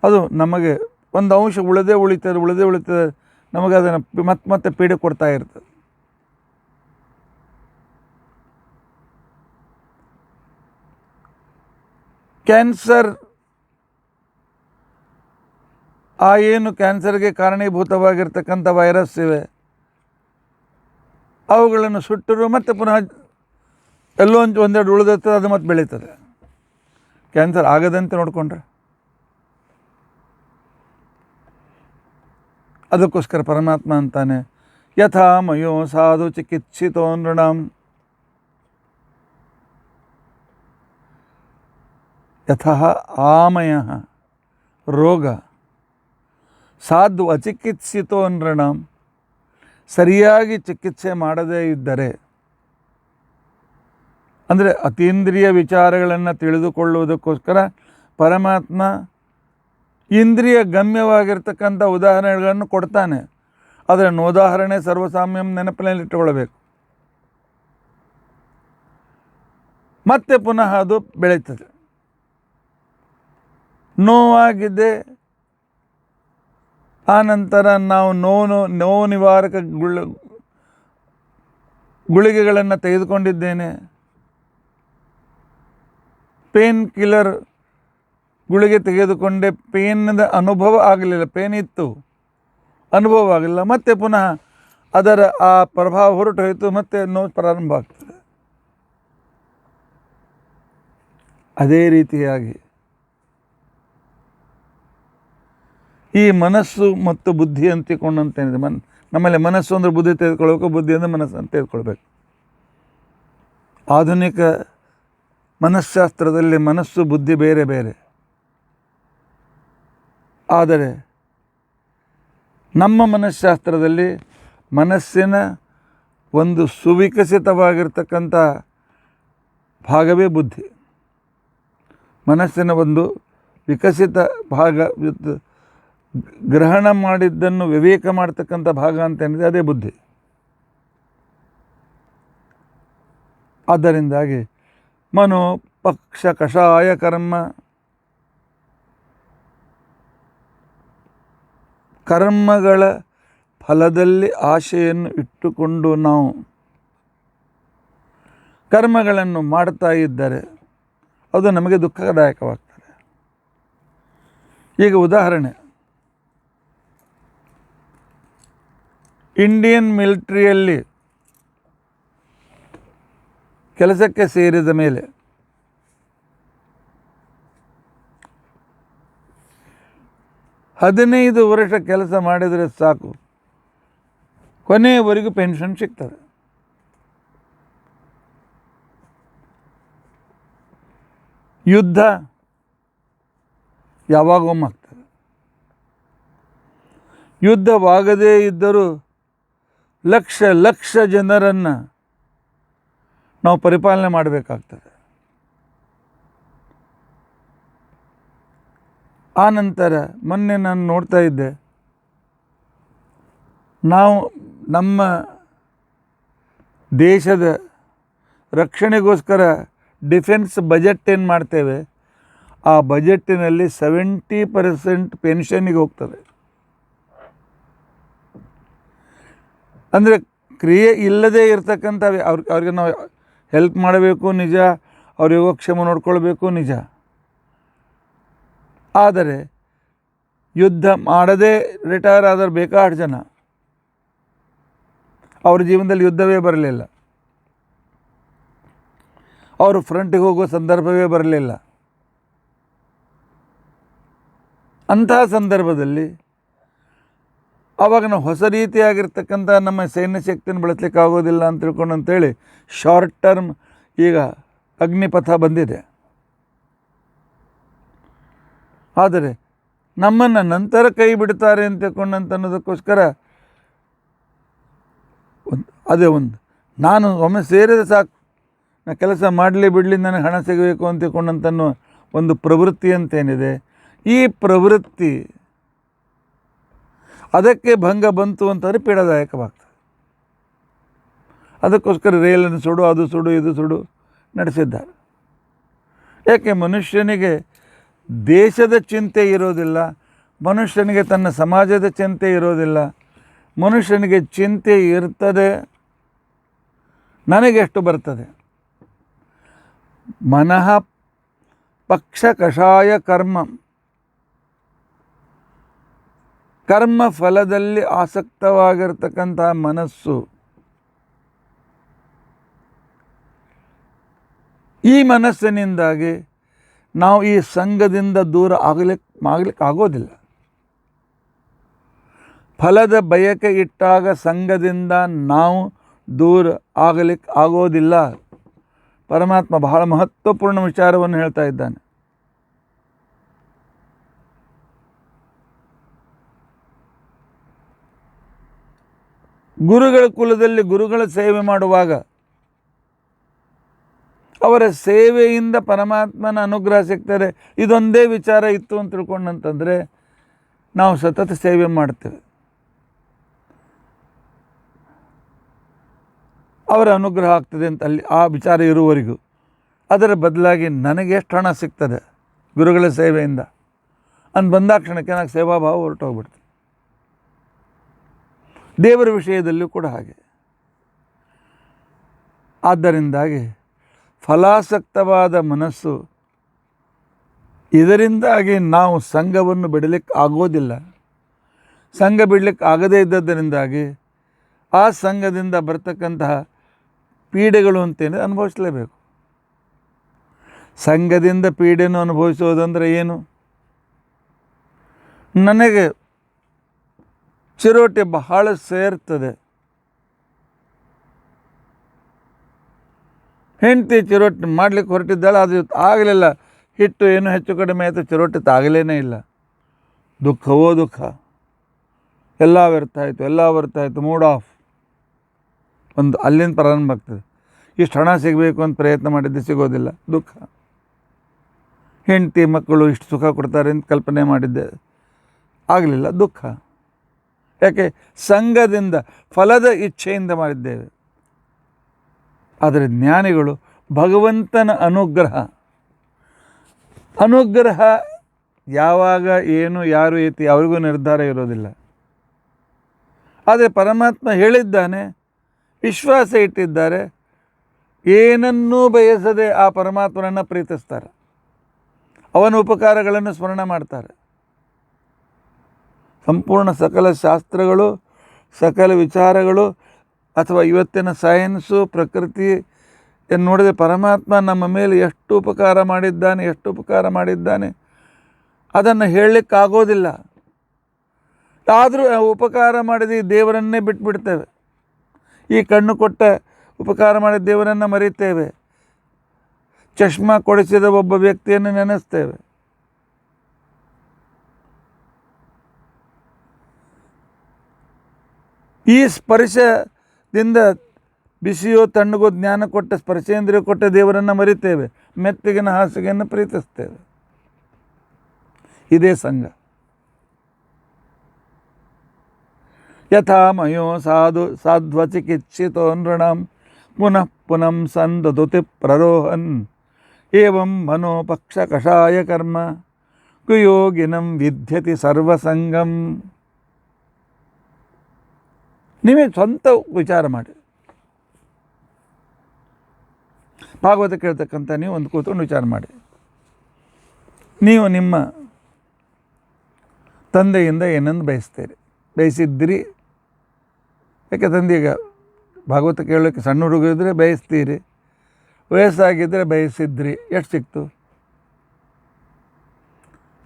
Speaker 1: ಅದು ನಮಗೆ ಒಂದು ಅಂಶ ಉಳಿದೇ ಉಳಿತದೆ, ನಮಗೆ ಅದನ್ನು ಮತ್ತೆ ಪೀಡೆ ಕೊಡ್ತಾ ಇರ್ತದೆ. ಕ್ಯಾನ್ಸರ್, ಆ ಏನು ಕ್ಯಾನ್ಸರ್ಗೆ ಕಾರಣೀಭೂತವಾಗಿರ್ತಕ್ಕಂಥ ವೈರಸ್ ಇವೆ, ಅವುಗಳನ್ನು ಸುಟ್ಟರು ಮತ್ತೆ ಪುನಃ ಎಲ್ಲೋ ಒಂದೆರಡು ಉಳಿದಿರ್ತದೆ, ಅದು ಮತ್ತೆ ಬೆಳೀತದೆ. ಕ್ಯಾನ್ಸರ್ ಆಗದಂತೆ ನೋಡಿಕೊಂಡ್ರೆ. ಅದಕ್ಕೋಸ್ಕರ ಪರಮಾತ್ಮ ಅಂತಾನೆ, ಯಥಾ ಮಯೋ ಸಾಧು ಚಿಕಿತ್ಸಿತೋ ನೃಣಾಂ, ಯಥಃ ಆಮಯ ರೋಗ ಸಾಧು ಅಚಿಕಿತ್ಸಿತೋ ನೃಣಾಂ, ಸರಿಯಾಗಿ ಚಿಕಿತ್ಸೆ ಮಾಡದೇ ಇದ್ದರೆ, ಅಂದರೆ ಅತೀಂದ್ರಿಯ ವಿಚಾರಗಳನ್ನು ತಿಳಿದುಕೊಳ್ಳುವುದಕ್ಕೋಸ್ಕರ ಪರಮಾತ್ಮ ಇಂದ್ರಿಯ ಗಮ್ಯವಾಗಿರ್ತಕ್ಕಂಥ ಉದಾಹರಣೆಗಳನ್ನು ಕೊಡ್ತಾನೆ. ಆದರೆ ನೋದಾಹರಣೆ ಸರ್ವಸಾಮ್ಯಂ ನೆನಪಿನಲ್ಲಿಟ್ಟುಕೊಳ್ಳಬೇಕು. ಮತ್ತೆ ಪುನಃ ಅದು ಬೆಳೀತದೆ. ನೋವಾಗಿದೆ, ಆನಂತರ ನಾವು ನೋವು ನಿವಾರಕ ಗುಳಿಗೆಗಳನ್ನು ತೆಗೆದುಕೊಂಡಿದ್ದೇನೆ, ಪೇನ್ ಕಿಲ್ಲರ್ ಗುಳಿಗೆ ತೆಗೆದುಕೊಂಡೆ, ಪೇನ್ದ ಅನುಭವ ಆಗಲಿಲ್ಲ, ಪೇನ್ ಇತ್ತು ಅನುಭವ ಆಗಲಿಲ್ಲ, ಮತ್ತೆ ಪುನಃ ಅದರ ಆ ಪ್ರಭಾವ ಹೊರಟು ಹೋಯಿತು, ಮತ್ತೆ ನೋವು ಪ್ರಾರಂಭ ಆಗ್ತದೆ. ಅದೇ ರೀತಿಯಾಗಿ ಈ ಮನಸ್ಸು ಮತ್ತು ಬುದ್ಧಿ ಅಂತಿಕೊಂಡಂತೇನಿದೆ, ನಮ್ಮಲ್ಲಿ ಮನಸ್ಸು ಅಂದರೆ ಬುದ್ಧಿ ತೆಗೆದುಕೊಳ್ಬೇಕು, ಬುದ್ಧಿ ಅಂದರೆ ಮನಸ್ಸು ಅಂತ ತೆಗೆದುಕೊಳ್ಬೇಕು. ಆಧುನಿಕ ಮನಸ್ಶಾಸ್ತ್ರದಲ್ಲಿ ಮನಸ್ಸು ಬುದ್ಧಿ ಬೇರೆ ಬೇರೆ. ಆದರೆ ನಮ್ಮ ಮನಸ್ಶಾಸ್ತ್ರದಲ್ಲಿ ಮನಸ್ಸಿನ ಒಂದು ಸುವಿಕಸಿತವಾಗಿರ್ತಕ್ಕಂಥ ಭಾಗವೇ ಬುದ್ಧಿ. ಮನಸ್ಸಿನ ಒಂದು ವಿಕಸಿತ ಭಾಗ, ಗ್ರಹಣ ಮಾಡಿದ್ದನ್ನು ವಿವೇಕ ಮಾಡ್ತಕ್ಕಂಥ ಭಾಗ ಅಂತೇನಿದೆ ಅದೇ ಬುದ್ಧಿ. ಆದ್ದರಿಂದಾಗಿ ಮನೋ ಪಕ್ಷ ಕಷಾಯ ಕರ್ಮ, ಕರ್ಮಗಳ ಫಲದಲ್ಲಿ ಆಶೆಯನ್ನು ಇಟ್ಟುಕೊಂಡು ನಾವು ಕರ್ಮಗಳನ್ನು ಮಾಡ್ತಾ ಇದ್ದರೆ ಅದು ನಮಗೆ ದುಃಖದಾಯಕವಾಗ್ತದೆ. ಈಗ ಉದಾಹರಣೆ, ಇಂಡಿಯನ್ ಮಿಲಿಟರಿಯಲ್ಲಿ ಕೆಲಸಕ್ಕೆ ಸೇರಿದ ಮೇಲೆ ಹದಿನೈದು ವರ್ಷ ಕೆಲಸ ಮಾಡಿದರೆ ಸಾಕು, ಕೊನೆಯವರೆಗೂ ಪೆನ್ಷನ್ ಸಿಗ್ತದೆ. ಯುದ್ಧ ಯಾವಾಗೊಮ್ಮೆ ಆಗ್ತದೆ. ಯುದ್ಧವಾಗದೇ ಇದ್ದರೂ ಲಕ್ಷ ಲಕ್ಷ ಜನರನ್ನು ನಾವು ಪರಿಪಾಲನೆ ಮಾಡಬೇಕಾಗ್ತದೆ. ಆ ನಂತರ ಮೊನ್ನೆ ನಾನು ನೋಡ್ತಾ ಇದ್ದೆ, ನಾವು ನಮ್ಮ ದೇಶದ ರಕ್ಷಣೆಗೋಸ್ಕರ ಡಿಫೆನ್ಸ್ ಬಜೆಟ್ ಏನು ಮಾಡ್ತೇವೆ, ಆ ಬಜೆಟ್ಟಿನಲ್ಲಿ 70% ಪೆನ್ಷನ್ನಿಗೆ ಹೋಗ್ತದೆ. ಅಂದರೆ ಕ್ರಿಯೆ ಇಲ್ಲದೇ ಇರತಕ್ಕಂಥ ಅವ್ರಿಗೆ ನಾವು ಹೆಲ್ಪ್ ಮಾಡಬೇಕು ನಿಜ, ಅವ್ರ ಯೋಗಕ್ಷೇಮ ನೋಡ್ಕೊಳ್ಬೇಕು ನಿಜ. ಆದರೆ ಯುದ್ಧ ಮಾಡದೇ ರಿಟೈರ್ ಆದರೂ ಬೇಕಾದ ಜನ, ಅವ್ರ ಜೀವನದಲ್ಲಿ ಯುದ್ಧವೇ ಬರಲಿಲ್ಲ, ಅವರು ಫ್ರಂಟಿಗೆ ಹೋಗೋ ಸಂದರ್ಭವೇ ಬರಲಿಲ್ಲ. ಅಂತಹ ಸಂದರ್ಭದಲ್ಲಿ ಆವಾಗ ನಾವು ಹೊಸ ರೀತಿಯಾಗಿರ್ತಕ್ಕಂಥ ನಮ್ಮ ಸೈನ್ಯ ಶಕ್ತಿಯನ್ನು ಬಳಸಲಿಕ್ಕೆ ಆಗೋದಿಲ್ಲ ಅಂತ ತಿಳ್ಕೊಂಡಂತೇಳಿ ಶಾರ್ಟ್ ಟರ್ಮ್ ಈಗ ಅಗ್ನಿಪಥ ಬಂದಿದೆ. ಆದರೆ ನಮ್ಮನ್ನು ನಂತರ ಕೈ ಬಿಡ್ತಾರೆ ಅಂತ ತಿಳ್ಕೊಂಡಂತ ಅನ್ನೋದಕ್ಕೋಸ್ಕರ ಅದೇ ನಾನು ಒಮ್ಮೆ ಸೇರಿದ ಸಾಕು, ನಾನು ಕೆಲಸ ಮಾಡಲಿ ಬಿಡಲಿ, ನನಗೆ ಹಣ ಸಿಗಬೇಕು ಅಂತ ತಿಳ್ಕೊಂಡಂತನ್ನೋ ಒಂದು ಪ್ರವೃತ್ತಿ ಅಂತೇನಿದೆ, ಈ ಪ್ರವೃತ್ತಿ ಅದಕ್ಕೆ ಭಂಗ ಬಂತು ಅಂತಂದರೆ ಪೀಡಾದಾಯಕವಾಗ್ತದೆ. ಅದಕ್ಕೋಸ್ಕರ ರೈಲನ್ನು ಸುಡು, ಅದು ಸುಡು, ಇದು ಸುಡು ನಡೆಸಿದ್ದಾರೆ. ಯಾಕೆ? ಮನುಷ್ಯನಿಗೆ ದೇಶದ ಚಿಂತೆ ಇರೋದಿಲ್ಲ, ಮನುಷ್ಯನಿಗೆ ತನ್ನ ಸಮಾಜದ ಚಿಂತೆ ಇರೋದಿಲ್ಲ. ಮನುಷ್ಯನಿಗೆ ಚಿಂತೆ ಇರ್ತದೆ, ನನಗೆಷ್ಟು ಬರ್ತದೆ. ಮನಃ ಪಕ್ಷ ಕಷಾಯ ಕರ್ಮ, ಕರ್ಮ ಫಲದಲ್ಲಿ ಆಸಕ್ತವಾಗಿರ್ತಕ್ಕಂಥ ಮನಸ್ಸು ಈ ಮನಸ್ಸಿನಿಂದಾಗಿ ನಾವು ಈ ಸಂಘದಿಂದ ದೂರ ಆಗಲಿಕ್ಕೆ ಆಗೋದಿಲ್ಲ. ಫಲದ ಬಯಕೆ ಇಟ್ಟಾಗ ಸಂಘದಿಂದ ನಾವು ದೂರ ಆಗಲಿಕ್ಕೆ ಆಗೋದಿಲ್ಲ. ಪರಮಾತ್ಮ ಬಹಳ ಮಹತ್ವಪೂರ್ಣ ವಿಚಾರವನ್ನು ಹೇಳ್ತಾ ಇದ್ದಾನೆ. ಗುರುಗಳ ಕುಲದಲ್ಲಿ ಗುರುಗಳ ಸೇವೆ ಮಾಡುವಾಗ ಅವರ ಸೇವೆಯಿಂದ ಪರಮಾತ್ಮನ ಅನುಗ್ರಹ ಸಿಗ್ತದೆ. ಇದೊಂದೇ ವಿಚಾರ ಇತ್ತು ಅಂತ ತಿಳ್ಕೊಂಡಂತಂದರೆ ನಾವು ಸತತ ಸೇವೆ ಮಾಡ್ತೇವೆ, ಅವರ ಅನುಗ್ರಹ ಆಗ್ತದೆ ಅಂತ ಅಲ್ಲಿ ಆ ವಿಚಾರ ಇರುವವರೆಗೂ. ಅದರ ಬದಲಾಗಿ ನನಗೆ ಎಷ್ಟು ಹಣ ಸಿಗ್ತದೆ ಗುರುಗಳ ಸೇವೆಯಿಂದ ಅಂತ ಬಂದಾಕ್ಷಣಕ್ಕೆ ನನಗೆ ಸೇವಾಭಾವ ಹೊರಟೋಗ್ಬಿಡ್ತದೆ. ದೇವರ ವಿಷಯದಲ್ಲೂ ಕೂಡ ಹಾಗೆ. ಆದ್ದರಿಂದಾಗಿ ಫಲಾಸಕ್ತವಾದ ಮನಸ್ಸು, ಇದರಿಂದಾಗಿ ನಾವು ಸಂಘವನ್ನು ಬಿಡಲಿಕ್ಕೆ ಆಗೋದಿಲ್ಲ. ಸಂಘ ಬಿಡಲಿಕ್ಕೆ ಆಗದೇ ಇದ್ದದ್ದರಿಂದಾಗಿ ಆ ಸಂಘದಿಂದ ಬರ್ತಕ್ಕಂತಹ ಪೀಡೆಗಳು ಅಂತೇನಿದೆ ಅನುಭವಿಸಲೇಬೇಕು. ಸಂಘದಿಂದ ಪೀಡೆಯನ್ನು ಅನುಭವಿಸೋದಂದರೆ ಏನು? ನನಗೆ ಚಿರೋಟಿ ಬಹಳ ಸೇರ್ತದೆ, ಹೆಂಡತಿ ಚಿರೋಟಿ ಮಾಡಲಿಕ್ಕೆ ಹೊರಟಿದ್ದಾಳೆ, ಅದು ಆಗಲಿಲ್ಲ, ಹಿಟ್ಟು ಏನು ಹೆಚ್ಚು ಕಡಿಮೆ ಆಯಿತು, ಚಿರೋಟಿ ತಾಗಲೇ ಇಲ್ಲ. ದುಃಖವೋ ದುಃಖ, ಎಲ್ಲ ವ್ಯರ್ಥ ಆಯಿತು, ಮೂಡ್ ಆಫ್. ಒಂದು ಅಲ್ಲಿಂದ ಪ್ರಾರಂಭ ಆಗ್ತದೆ. ಇಷ್ಟು ಹಣ ಸಿಗಬೇಕು ಅಂತ ಪ್ರಯತ್ನ ಮಾಡಿದ್ದೆ, ಸಿಗೋದಿಲ್ಲ, ದುಃಖ. ಹೆಂಡತಿ ಮಕ್ಕಳು ಇಷ್ಟು ಸುಖ ಕೊಡ್ತಾರೆ ಅಂತ ಕಲ್ಪನೆ ಮಾಡಿದ್ದೆ, ಆಗಲಿಲ್ಲ, ದುಃಖ. ಯಾಕೆ? ಸಂಘದಿಂದ, ಫಲದ ಇಚ್ಛೆಯಿಂದ ಮಾಡಿದ್ದೇವೆ. ಆದರೆ ಜ್ಞಾನಿಗಳು ಭಗವಂತನ ಅನುಗ್ರಹ ಯಾವಾಗ ಏನು ಯಾರು ಐತಿ ಅವ್ರಿಗೂ ನಿರ್ಧಾರ ಇರೋದಿಲ್ಲ. ಆದರೆ ಪರಮಾತ್ಮ ಹೇಳಿದ್ದಾನೆ, ವಿಶ್ವಾಸ ಇಟ್ಟಿದ್ದಾರೆ, ಏನನ್ನೂ ಬಯಸದೆ ಆ ಪರಮಾತ್ಮನನ್ನು ಪ್ರೀತಿಸ್ತಾರೆ, ಅವನ ಉಪಕಾರಗಳನ್ನು ಸ್ಮರಣೆ ಮಾಡ್ತಾರೆ. ಸಂಪೂರ್ಣ ಸಕಲ ಶಾಸ್ತ್ರಗಳು, ಸಕಲ ವಿಚಾರಗಳು, ಅಥವಾ ಇವತ್ತಿನ ಸೈನ್ಸು, ಪ್ರಕೃತಿ ನೋಡಿದರೆ ಪರಮಾತ್ಮ ನಮ್ಮ ಮೇಲೆ ಎಷ್ಟು ಉಪಕಾರ ಮಾಡಿದ್ದಾನೆ ಅದನ್ನು ಹೇಳಲಿಕ್ಕಾಗೋದಿಲ್ಲ. ಆದರೂ ಉಪಕಾರ ಮಾಡಿದ ಈ ದೇವರನ್ನೇ ಬಿಟ್ಬಿಡ್ತೇವೆ. ಈ ಕಣ್ಣು ಕೊಟ್ಟ ಉಪಕಾರ ಮಾಡಿದ ದೇವರನ್ನು ಮರೀತೇವೆ. ಚಶ್ಮಾ ಕೊಡಿಸಿದ ಒಬ್ಬ ವ್ಯಕ್ತಿಯನ್ನು ನೆನೆಸ್ತೇವೆ. ಈ ಸ್ಪರ್ಶದಿಂದ ಬಿಸಿಯೋ ತಣ್ಣಗೋ ಜ್ಞಾನ ಕೊಟ್ಟ ಸ್ಪರ್ಶೇಂದ್ರಿಯ ಕೊಟ್ಟ ದೇವರನ್ನು ಮರಿತೇವೆ, ಮೆತ್ತಗಿನ ಹಾಸಿಗೆಯನ್ನು ಪ್ರೀತಿಸ್ತೇವೆ. ಇದೇ ಸಂಘ. ಯಥಾ ಮಯೋ ಸಾಧ್ವಚಿಕಿತ್ಸಿತೋ ನೃಣಾಂ ಪುನಃ ಪುನಃ ಸಂದದುತಿ ಪ್ರರೋಹನ್ ಏವಂ ಮನೋಪಕ್ಷ ಕಷಾಯ ಕರ್ಮ ಕುಯೋಗಿನಂ ವಿದ್ಯತಿ ಸರ್ವಸಂಗಂ. ನೀವೇ ಸ್ವಂತ ವಿಚಾರ ಮಾಡಿ. ಭಾಗವತ ಕೇಳ್ತಕ್ಕಂಥ ನೀವು ಒಂದು ಕೂತ್ಕೊಂಡು ವಿಚಾರ ಮಾಡಿ. ನೀವು ನಿಮ್ಮ ತಂದೆಯಿಂದ ಏನನ್ನು ಬಯಸಿದ್ದಿರಿ? ಯಾಕೆ ತಂದೆ ಈಗ ಭಾಗವತ ಕೇಳೋಕ್ಕೆ ಸಣ್ಣ ಹುಡುಗಿದ್ರೆ ಬಯಸ್ತೀರಿ, ವಯಸ್ಸಾಗಿದ್ದರೆ ಬಯಸಿದ್ರಿ, ಎಷ್ಟು ಸಿಕ್ತು?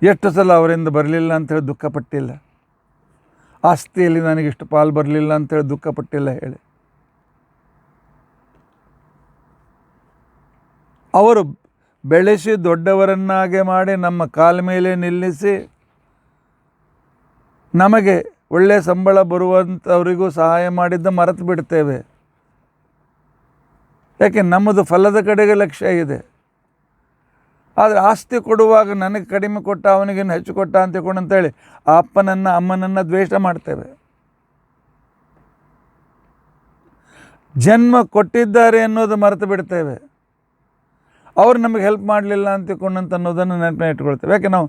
Speaker 1: ಎಷ್ಟು ಸಲ ಅವರಿಂದ ಬರಲಿಲ್ಲ ಅಂಥೇಳಿ ದುಃಖಪಟ್ಟಿಲ್ಲ? ಆಸ್ತಿಯಲ್ಲಿ ನನಗಿಷ್ಟು ಪಾಲು ಬರಲಿಲ್ಲ ಅಂಥೇಳಿ ದುಃಖಪಟ್ಟಿಲ್ಲ ಹೇಳಿ? ಅವರು ಬೆಳೆಸಿ ದೊಡ್ಡವರನ್ನಾಗೆ ಮಾಡಿ ನಮ್ಮ ಕಾಲ ಮೇಲೆ ನಿಲ್ಲಿಸಿ ನಮಗೆ ಒಳ್ಳೆಯ ಸಂಬಳ ಬರುವಂಥವರಿಗೂ ಸಹಾಯ ಮಾಡಿದ್ದು ಮರೆತು ಬಿಡ್ತೇವೆ. ಯಾಕೆ? ನಮ್ಮದು ಫಲದ ಕಡೆಗೆ ಲಕ್ಷ್ಯ ಇದೆ. ಆದರೆ ಆಸ್ತಿ ಕೊಡುವಾಗ ನನಗೆ ಕಡಿಮೆ ಕೊಟ್ಟ, ಅವನಿಗೇನು ಹೆಚ್ಚು ಕೊಟ್ಟ ಅಂತ ತಿಳ್ಕೊಂಡಂತೇಳಿ ಆ ಅಪ್ಪನನ್ನು ಅಮ್ಮನನ್ನು ದ್ವೇಷ ಮಾಡ್ತೇವೆ. ಜನ್ಮ ಕೊಟ್ಟಿದ್ದಾರೆ ಅನ್ನೋದು ಮರೆತು ಬಿಡ್ತೇವೆ. ಅವ್ರು ನಮಗೆ ಹೆಲ್ಪ್ ಮಾಡಲಿಲ್ಲ ಅಂತ ತಿಳ್ಕೊಂಡಂತ ಅನ್ನೋದನ್ನು ನೆನಪಿನ ಇಟ್ಕೊಳ್ತೇವೆ. ಯಾಕೆ? ನಾವು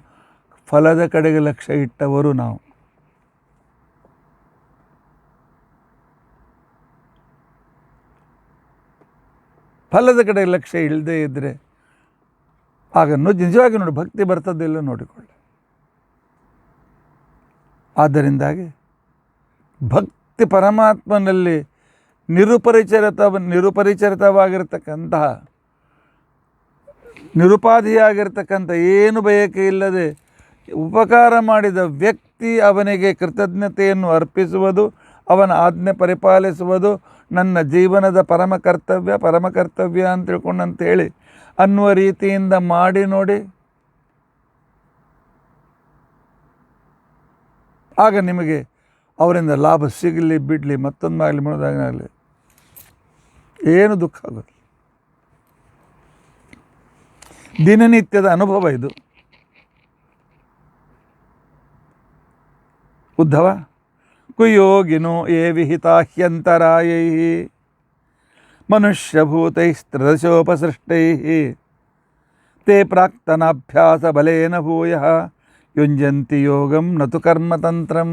Speaker 1: ಫಲದ ಕಡೆಗೆ ಲಕ್ಷ್ಯ ಇಟ್ಟವರು. ನಾವು ಫಲದ ಕಡೆಗೆ ಲಕ್ಷ್ಯ ಇಲ್ಲದೇ ಇದ್ದರೆ ಆಗ ನಿಜವಾಗಿ ನೋಡಿ ಭಕ್ತಿ ಬರ್ತದಿಲ್ಲ ನೋಡಿಕೊಳ್ಳಿ. ಆದ್ದರಿಂದಾಗಿ ಭಕ್ತಿ ಪರಮಾತ್ಮನಲ್ಲಿ ನಿರುಪರಿಚರಿತವಾಗಿರತಕ್ಕಂತಹ ನಿರುಪಾಧಿಯಾಗಿರ್ತಕ್ಕಂಥ ಏನು ಬಯಕೆ ಇಲ್ಲದೆ ಉಪಕಾರ ಮಾಡಿದ ವ್ಯಕ್ತಿ ಅವನಿಗೆ ಕೃತಜ್ಞತೆಯನ್ನು ಅರ್ಪಿಸುವುದು, ಅವನ ಆಜ್ಞೆ ಪರಿಪಾಲಿಸುವುದು ನನ್ನ ಜೀವನದ ಪರಮ ಕರ್ತವ್ಯ ಅಂತ ತಿಳ್ಕೊಂಡಂತೇಳಿ ಅನ್ನುವ ರೀತಿಯಿಂದ ಮಾಡಿ ನೋಡಿ. ಆಗ ನಿಮಗೆ ಅವರಿಂದ ಲಾಭ ಸಿಗಲಿ ಬಿಡಲಿ, ಮತ್ತೊಂದಾಗಲಿ ಮನೋದಾಗಲಿ ಏನು ದುಃಖ ಆಗೋದು. ದಿನನಿತ್ಯದ ಅನುಭವ ಇದು. ಉದ್ಧವ ಕುಯೋಗಿನೋ ಯೇ ವಿಹಿತಾಹ್ಯಂತರಾಯೈ ಮನುಷ್ಯಭೂತೈಸ್ತ್ರದಶೋಪಸೃಷ್ಟೈ ತೇ ಪ್ರಾಕ್ತನಾಭ್ಯಾಸ ಬಲೇನ ಭೂಯಃ ಯುಂಜಂತಿ ಯೋಗಂ ನತು ಕರ್ಮತಂತ್ರಂ.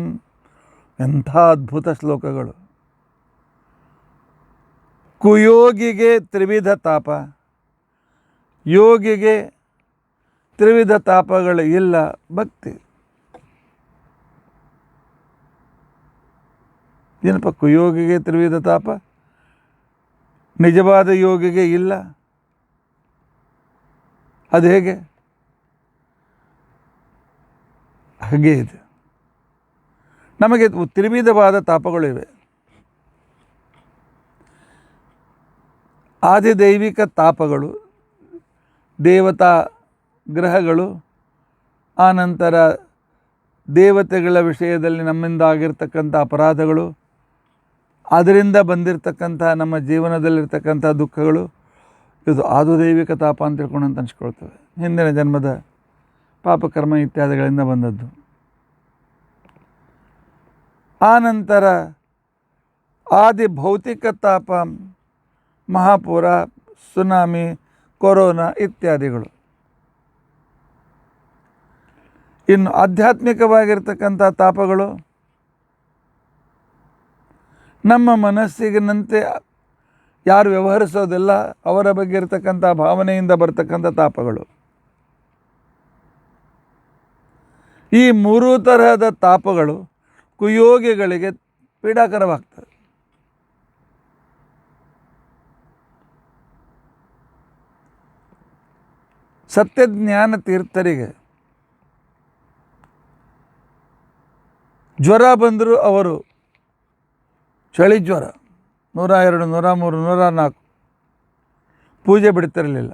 Speaker 1: ಎಂಥ ಅದ್ಭುತ ಶ್ಲೋಕಗಳು. ಕುಯೋಗಿಗೆ ತ್ರಿವಿಧ ತಾಪ, ಯೋಗಿಗೆ ತ್ರಿವಿಧ ತಾಪಗಳು ಇಲ್ಲ. ಭಕ್ತಿ ಏನಪ್ಪ ಕುಯೋಗಿಗೆ ತ್ರಿವಿಧ ತಾಪ, ನಿಜವಾದ ಯೋಗಿಗೆ ಇಲ್ಲ. ಅದು ಹೇಗೆ? ಹಾಗೆ ಇದೆ. ನಮಗೆ ತ್ರಿವಿಧವಾದ ತಾಪಗಳಿವೆ. ಆದಿದೈವಿಕ ತಾಪಗಳು, ದೇವತಾ ಗ್ರಹಗಳು, ಆನಂತರ ದೇವತೆಗಳ ವಿಷಯದಲ್ಲಿ ನಮ್ಮಿಂದ ಆಗಿರ್ತಕ್ಕಂಥ ಅಪರಾಧಗಳು, ಅದರಿಂದ ಬಂದಿರತಕ್ಕಂಥ ನಮ್ಮ ಜೀವನದಲ್ಲಿರ್ತಕ್ಕಂಥ ದುಃಖಗಳು, ಇದು ಆದುದೈವಿಕ ತಾಪ ಅಂತ ತಿಳ್ಕೊಂಡು ಅನ್ಸ್ಕೊಳ್ತವೆ. ಹಿಂದಿನ ಜನ್ಮದ ಪಾಪಕರ್ಮ ಇತ್ಯಾದಿಗಳಿಂದ ಬಂದದ್ದು. ಆನಂತರ ಆದಿ ಭೌತಿಕ ತಾಪ, ಮಹಾಪೂರ, ಸುನಾಮಿ, ಕೊರೋನಾ ಇತ್ಯಾದಿಗಳು. ಇನ್ನು ಆಧ್ಯಾತ್ಮಿಕವಾಗಿರ್ತಕ್ಕಂಥ ತಾಪಗಳು ನಮ್ಮ ಮನಸ್ಸಿಗಿನಂತೆ ಯಾರು ವ್ಯವಹರಿಸೋದಿಲ್ಲ ಅವರ ಬಗ್ಗೆ ಇರತಕ್ಕಂಥ ಭಾವನೆಯಿಂದ ಬರ್ತಕ್ಕಂಥ ತಾಪಗಳು. ಈ ಮೂರೂ ತರಹದ ತಾಪಗಳು ಕುಯೋಗಿಗಳಿಗೆ ಪೀಡಾಕರವಾಗ್ತವೆ. ಸತ್ಯಜ್ಞಾನ ತೀರ್ಥರಿಗೆ ಜ್ವರ ಬಂದರೂ ಅವರು ಚಳಿ ಜ್ವರ 102, 103, 104 ಪೂಜೆ ಬಿಡ್ತಿರಲಿಲ್ಲ.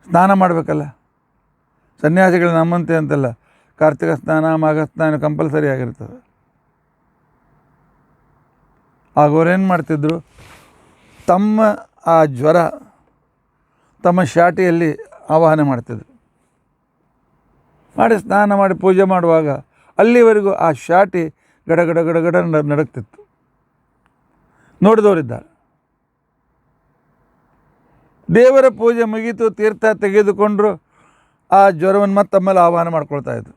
Speaker 1: ಸ್ನಾನ ಮಾಡಬೇಕಲ್ಲ, ಸನ್ಯಾಸಿಗಳು ನಮ್ಮಂತೆ ಅಂತಲ್ಲ, ಕಾರ್ತಿಕ ಸ್ನಾನ, ಮಾಘ ಸ್ನಾನ ಕಂಪಲ್ಸರಿ ಆಗಿರ್ತದೆ. ಆಗ ಅವ್ರೇನು ಮಾಡ್ತಿದ್ರು, ತಮ್ಮ ಆ ಜ್ವರ ತಮ್ಮ ಶಾಟಿಯಲ್ಲಿ ಆವಾಹನೆ ಮಾಡ್ತಿದ್ರು. ಮಾಡಿ ಸ್ನಾನ ಮಾಡಿ ಪೂಜೆ ಮಾಡುವಾಗ ಅಲ್ಲಿವರೆಗೂ ಆ ಶಾಟಿ ಗಡಗಡ ಗಡಗಡ ನಡಕ್ತಿತ್ತು. ನೋಡಿದವರಿದ್ದಾರೆ. ದೇವರ ಪೂಜೆ ಮುಗೀತು, ತೀರ್ಥ ತೆಗೆದುಕೊಂಡ್ರು, ಆ ಜ್ವರವನ್ನು ಮತ್ತೆ ತಮ್ಮಲ್ಲಿ ಆಹ್ವಾನ ಮಾಡ್ಕೊಳ್ತಾ ಇದ್ರು.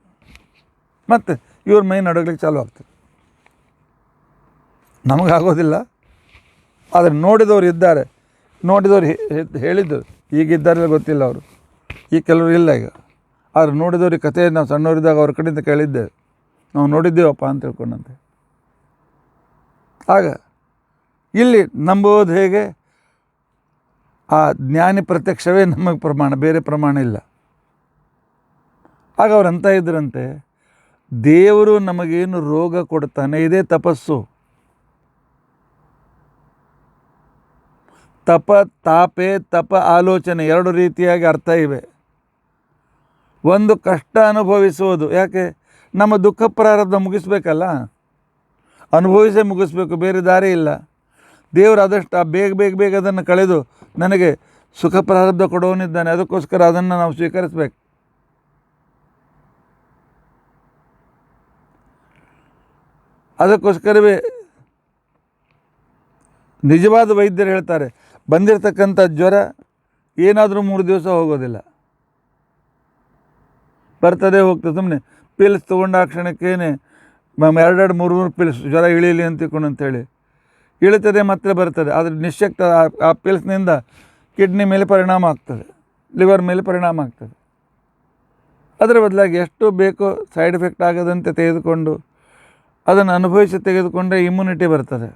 Speaker 1: ಮತ್ತು ಇವ್ರ ಮೈ ನಡಗ್ಲಿಕ್ಕೆ ಚಾಲು ಆಗ್ತದೆ. ನಮಗಾಗೋದಿಲ್ಲ, ಆದರೆ ನೋಡಿದವರು ಇದ್ದಾರೆ. ನೋಡಿದವರು ಹೇಳಿದ್ದು, ಈಗಿದ್ದಾರೆ ಗೊತ್ತಿಲ್ಲ ಅವರು, ಈಗ ಕೆಲವರು ಇಲ್ಲ ಈಗ. ಆದರೆ ನೋಡಿದವ್ರಿಗೆ ಕಥೆ ನಾವು ಸಣ್ಣವರಿದ್ದಾಗ ಅವ್ರ ಕಡೆಯಿಂದ ಕೇಳಿದ್ದೇವೆ, ನಾವು ನೋಡಿದ್ದೇವಪ್ಪ ಅಂತ ತಿಳ್ಕೊಂಡಂತೆ. ಆಗ ಇಲ್ಲಿ ನಂಬೋದು ಹೇಗೆ? ಆ ಜ್ಞಾನಿ ಪ್ರತ್ಯಕ್ಷವೇ ನಮಗೆ ಪ್ರಮಾಣ, ಬೇರೆ ಪ್ರಮಾಣ ಇಲ್ಲ. ಆಗ ಅವ್ರು ಅಂತ ಇದ್ರಂತೆ, ದೇವರು ನಮಗೇನು ರೋಗ ಕೊಡ್ತಾನೆ, ಇದೇ ತಪಸ್ಸು. ತಪ ತಾಪೆ, ತಪ ಆಲೋಚನೆ ಎರಡು ರೀತಿಯಾಗಿ ಅರ್ಥ ಇವೆ. ಒಂದು ಕಷ್ಟ ಅನುಭವಿಸುವುದು, ಯಾಕೆ? ನಮ್ಮ ದುಃಖ ಪ್ರಾರಬ್ಧ ಮುಗಿಸ್ಬೇಕಲ್ಲ, ಅನುಭವಿಸೇ ಮುಗಿಸ್ಬೇಕು, ಬೇರೆ ದಾರಿ ಇಲ್ಲ. ದೇವರು ಆದಷ್ಟು ಬೇಗ ಬೇಗ ಬೇಗ ಅದನ್ನು ಕಳೆದು ನನಗೆ ಸುಖ ಪ್ರಾರಬ್ಧ ಕೊಡೋನಿದ್ದಾನೆ, ಅದಕ್ಕೋಸ್ಕರ ಅದನ್ನು ನಾವು ಸ್ವೀಕರಿಸಬೇಕು. ಅದಕ್ಕೋಸ್ಕರವೇ ನಿಜವಾದ ವೈದ್ಯರು ಹೇಳ್ತಾರೆ, ಬಂದಿರತಕ್ಕಂಥ ಜ್ವರ ಏನಾದರೂ 3 ದಿವಸ ಹೋಗೋದಿಲ್ಲ, ಬರ್ತದೆ ಹೋಗ್ತದೆ. ಸುಮ್ಮನೆ ಪಿಲ್ಸ್ ತೊಗೊಂಡ ಆ ಕ್ಷಣಕ್ಕೇನೆ 2 3 ಪಿಲ್ಸ್ ಜ್ವರ ಇಳೀಲಿ ಅಂತೇಳಿ ಇಳಿತದೆ, ಮತ್ತೆ ಬರ್ತದೆ. ಆದರೆ ನಿಶ್ಶಕ್ತ ಆ ಪಿಲ್ಸ್ನಿಂದ ಕಿಡ್ನಿ ಮೇಲೆ ಪರಿಣಾಮ ಆಗ್ತದೆ, ಲಿವರ್ ಮೇಲೆ ಪರಿಣಾಮ ಆಗ್ತದೆ. ಅದರ ಬದಲಾಗಿ ಎಷ್ಟು ಬೇಕೋ ಸೈಡ್ ಎಫೆಕ್ಟ್ ಆಗದಂತೆ ತೆಗೆದುಕೊಂಡು ಅದನ್ನು ಅನುಭವಿಸಿ ತೆಗೆದುಕೊಂಡ್ರೆ ಇಮ್ಯುನಿಟಿ ಬರ್ತದೆ.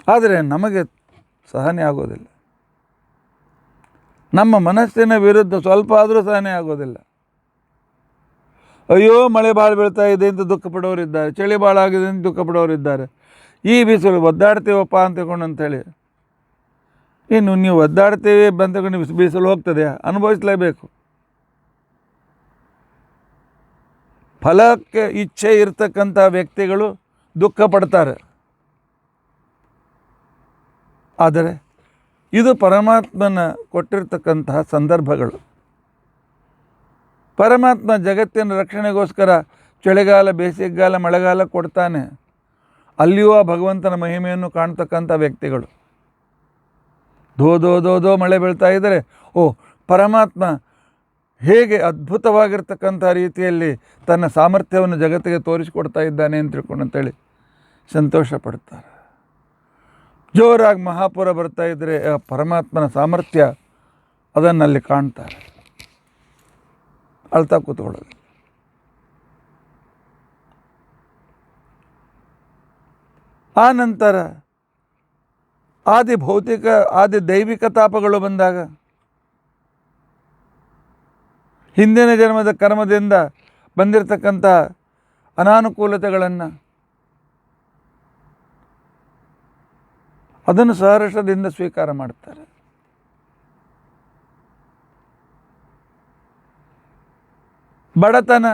Speaker 1: ಆದರೆ ನಮಗೆ ಸಹನೆ ಆಗೋದಿಲ್ಲ. ನಮ್ಮ ಮನಸ್ಸಿನ ವಿರುದ್ಧ ಸ್ವಲ್ಪ ಆದರೂ ಸಹನೆ ಆಗೋದಿಲ್ಲ. ಅಯ್ಯೋ ಮಳೆ ಭಾಳ ಬೀಳ್ತಾ ಇದೆ ಅಂತ ದುಃಖ ಪಡೋರಿದ್ದಾರೆ, ಚಳಿ ಭಾಳ ಆಗಿದೆ ಅಂತ ದುಃಖ ಪಡೋರಿದ್ದಾರೆ. ಈ ಬಿಸಿಲು ಒದ್ದಾಡ್ತೀವಪ್ಪ ಅಂತ ತಿಳ್ಕೊಂಡು ಅಂಥೇಳಿ, ಇನ್ನು ನೀವು ಒದ್ದಾಡ್ತೀವಿ ಬಂತಕೊಂಡು ಬಿಸಿಲು ಹೋಗ್ತದೆ, ಅನುಭವಿಸಲೇಬೇಕು. ಫಲಕ್ಕೆ ಇಚ್ಛೆ ಇರ್ತಕ್ಕಂಥ ವ್ಯಕ್ತಿಗಳು ದುಃಖ ಪಡ್ತಾರೆ. ಆದರೆ ಇದು ಪರಮಾತ್ಮನ ಕೊಟ್ಟಿರ್ತಕ್ಕಂತಹ ಸಂದರ್ಭಗಳು. ಪರಮಾತ್ಮ ಜಗತ್ತಿನ ರಕ್ಷಣೆಗೋಸ್ಕರ ಚಳಿಗಾಲ, ಬೇಸಿಗೆಗಾಲ, ಮಳೆಗಾಲ ಕೊಡ್ತಾನೆ. ಅಲ್ಲಿಯೂ ಆ ಭಗವಂತನ ಮಹಿಮೆಯನ್ನು ಕಾಣ್ತಕ್ಕಂಥ ವ್ಯಕ್ತಿಗಳು. ದೋ ದೋ ದೋ ದೋ ಮಳೆ ಬೀಳ್ತಾ ಇದ್ದರೆ, ಓ ಪರಮಾತ್ಮ ಹೇಗೆ ಅದ್ಭುತವಾಗಿರ್ತಕ್ಕಂಥ ರೀತಿಯಲ್ಲಿ ತನ್ನ ಸಾಮರ್ಥ್ಯವನ್ನು ಜಗತ್ತಿಗೆ ತೋರಿಸಿಕೊಡ್ತಾ ಇದ್ದಾನೆ ಅಂತ ತಿಳ್ಕೊಂಡು ಅಂತೇಳಿ ಸಂತೋಷ ಪಡ್ತಾರೆ. ಜೋರಾಗಿ ಮಹಾಪುರ ಬರ್ತಾ ಇದ್ದರೆ ಆ ಪರಮಾತ್ಮನ ಸಾಮರ್ಥ್ಯ ಅದನ್ನಲ್ಲಿ ಕಾಣ್ತಾರೆ, ಅಳ್ತಾ ಕೂತ್ಕೊಳ್ಳೋದು. ಆ ನಂತರ ಆದಿ ಭೌತಿಕ, ಆದಿ ದೈವಿಕ ತಾಪಗಳು ಬಂದಾಗ, ಹಿಂದಿನ ಜನ್ಮದ ಕರ್ಮದಿಂದ ಬಂದಿರತಕ್ಕಂಥ ಅನಾನುಕೂಲತೆಗಳನ್ನು ಅದನ್ನು ಸಹರ್ಷದಿಂದ ಸ್ವೀಕಾರ ಮಾಡ್ತಾರೆ. ಬಡತನ,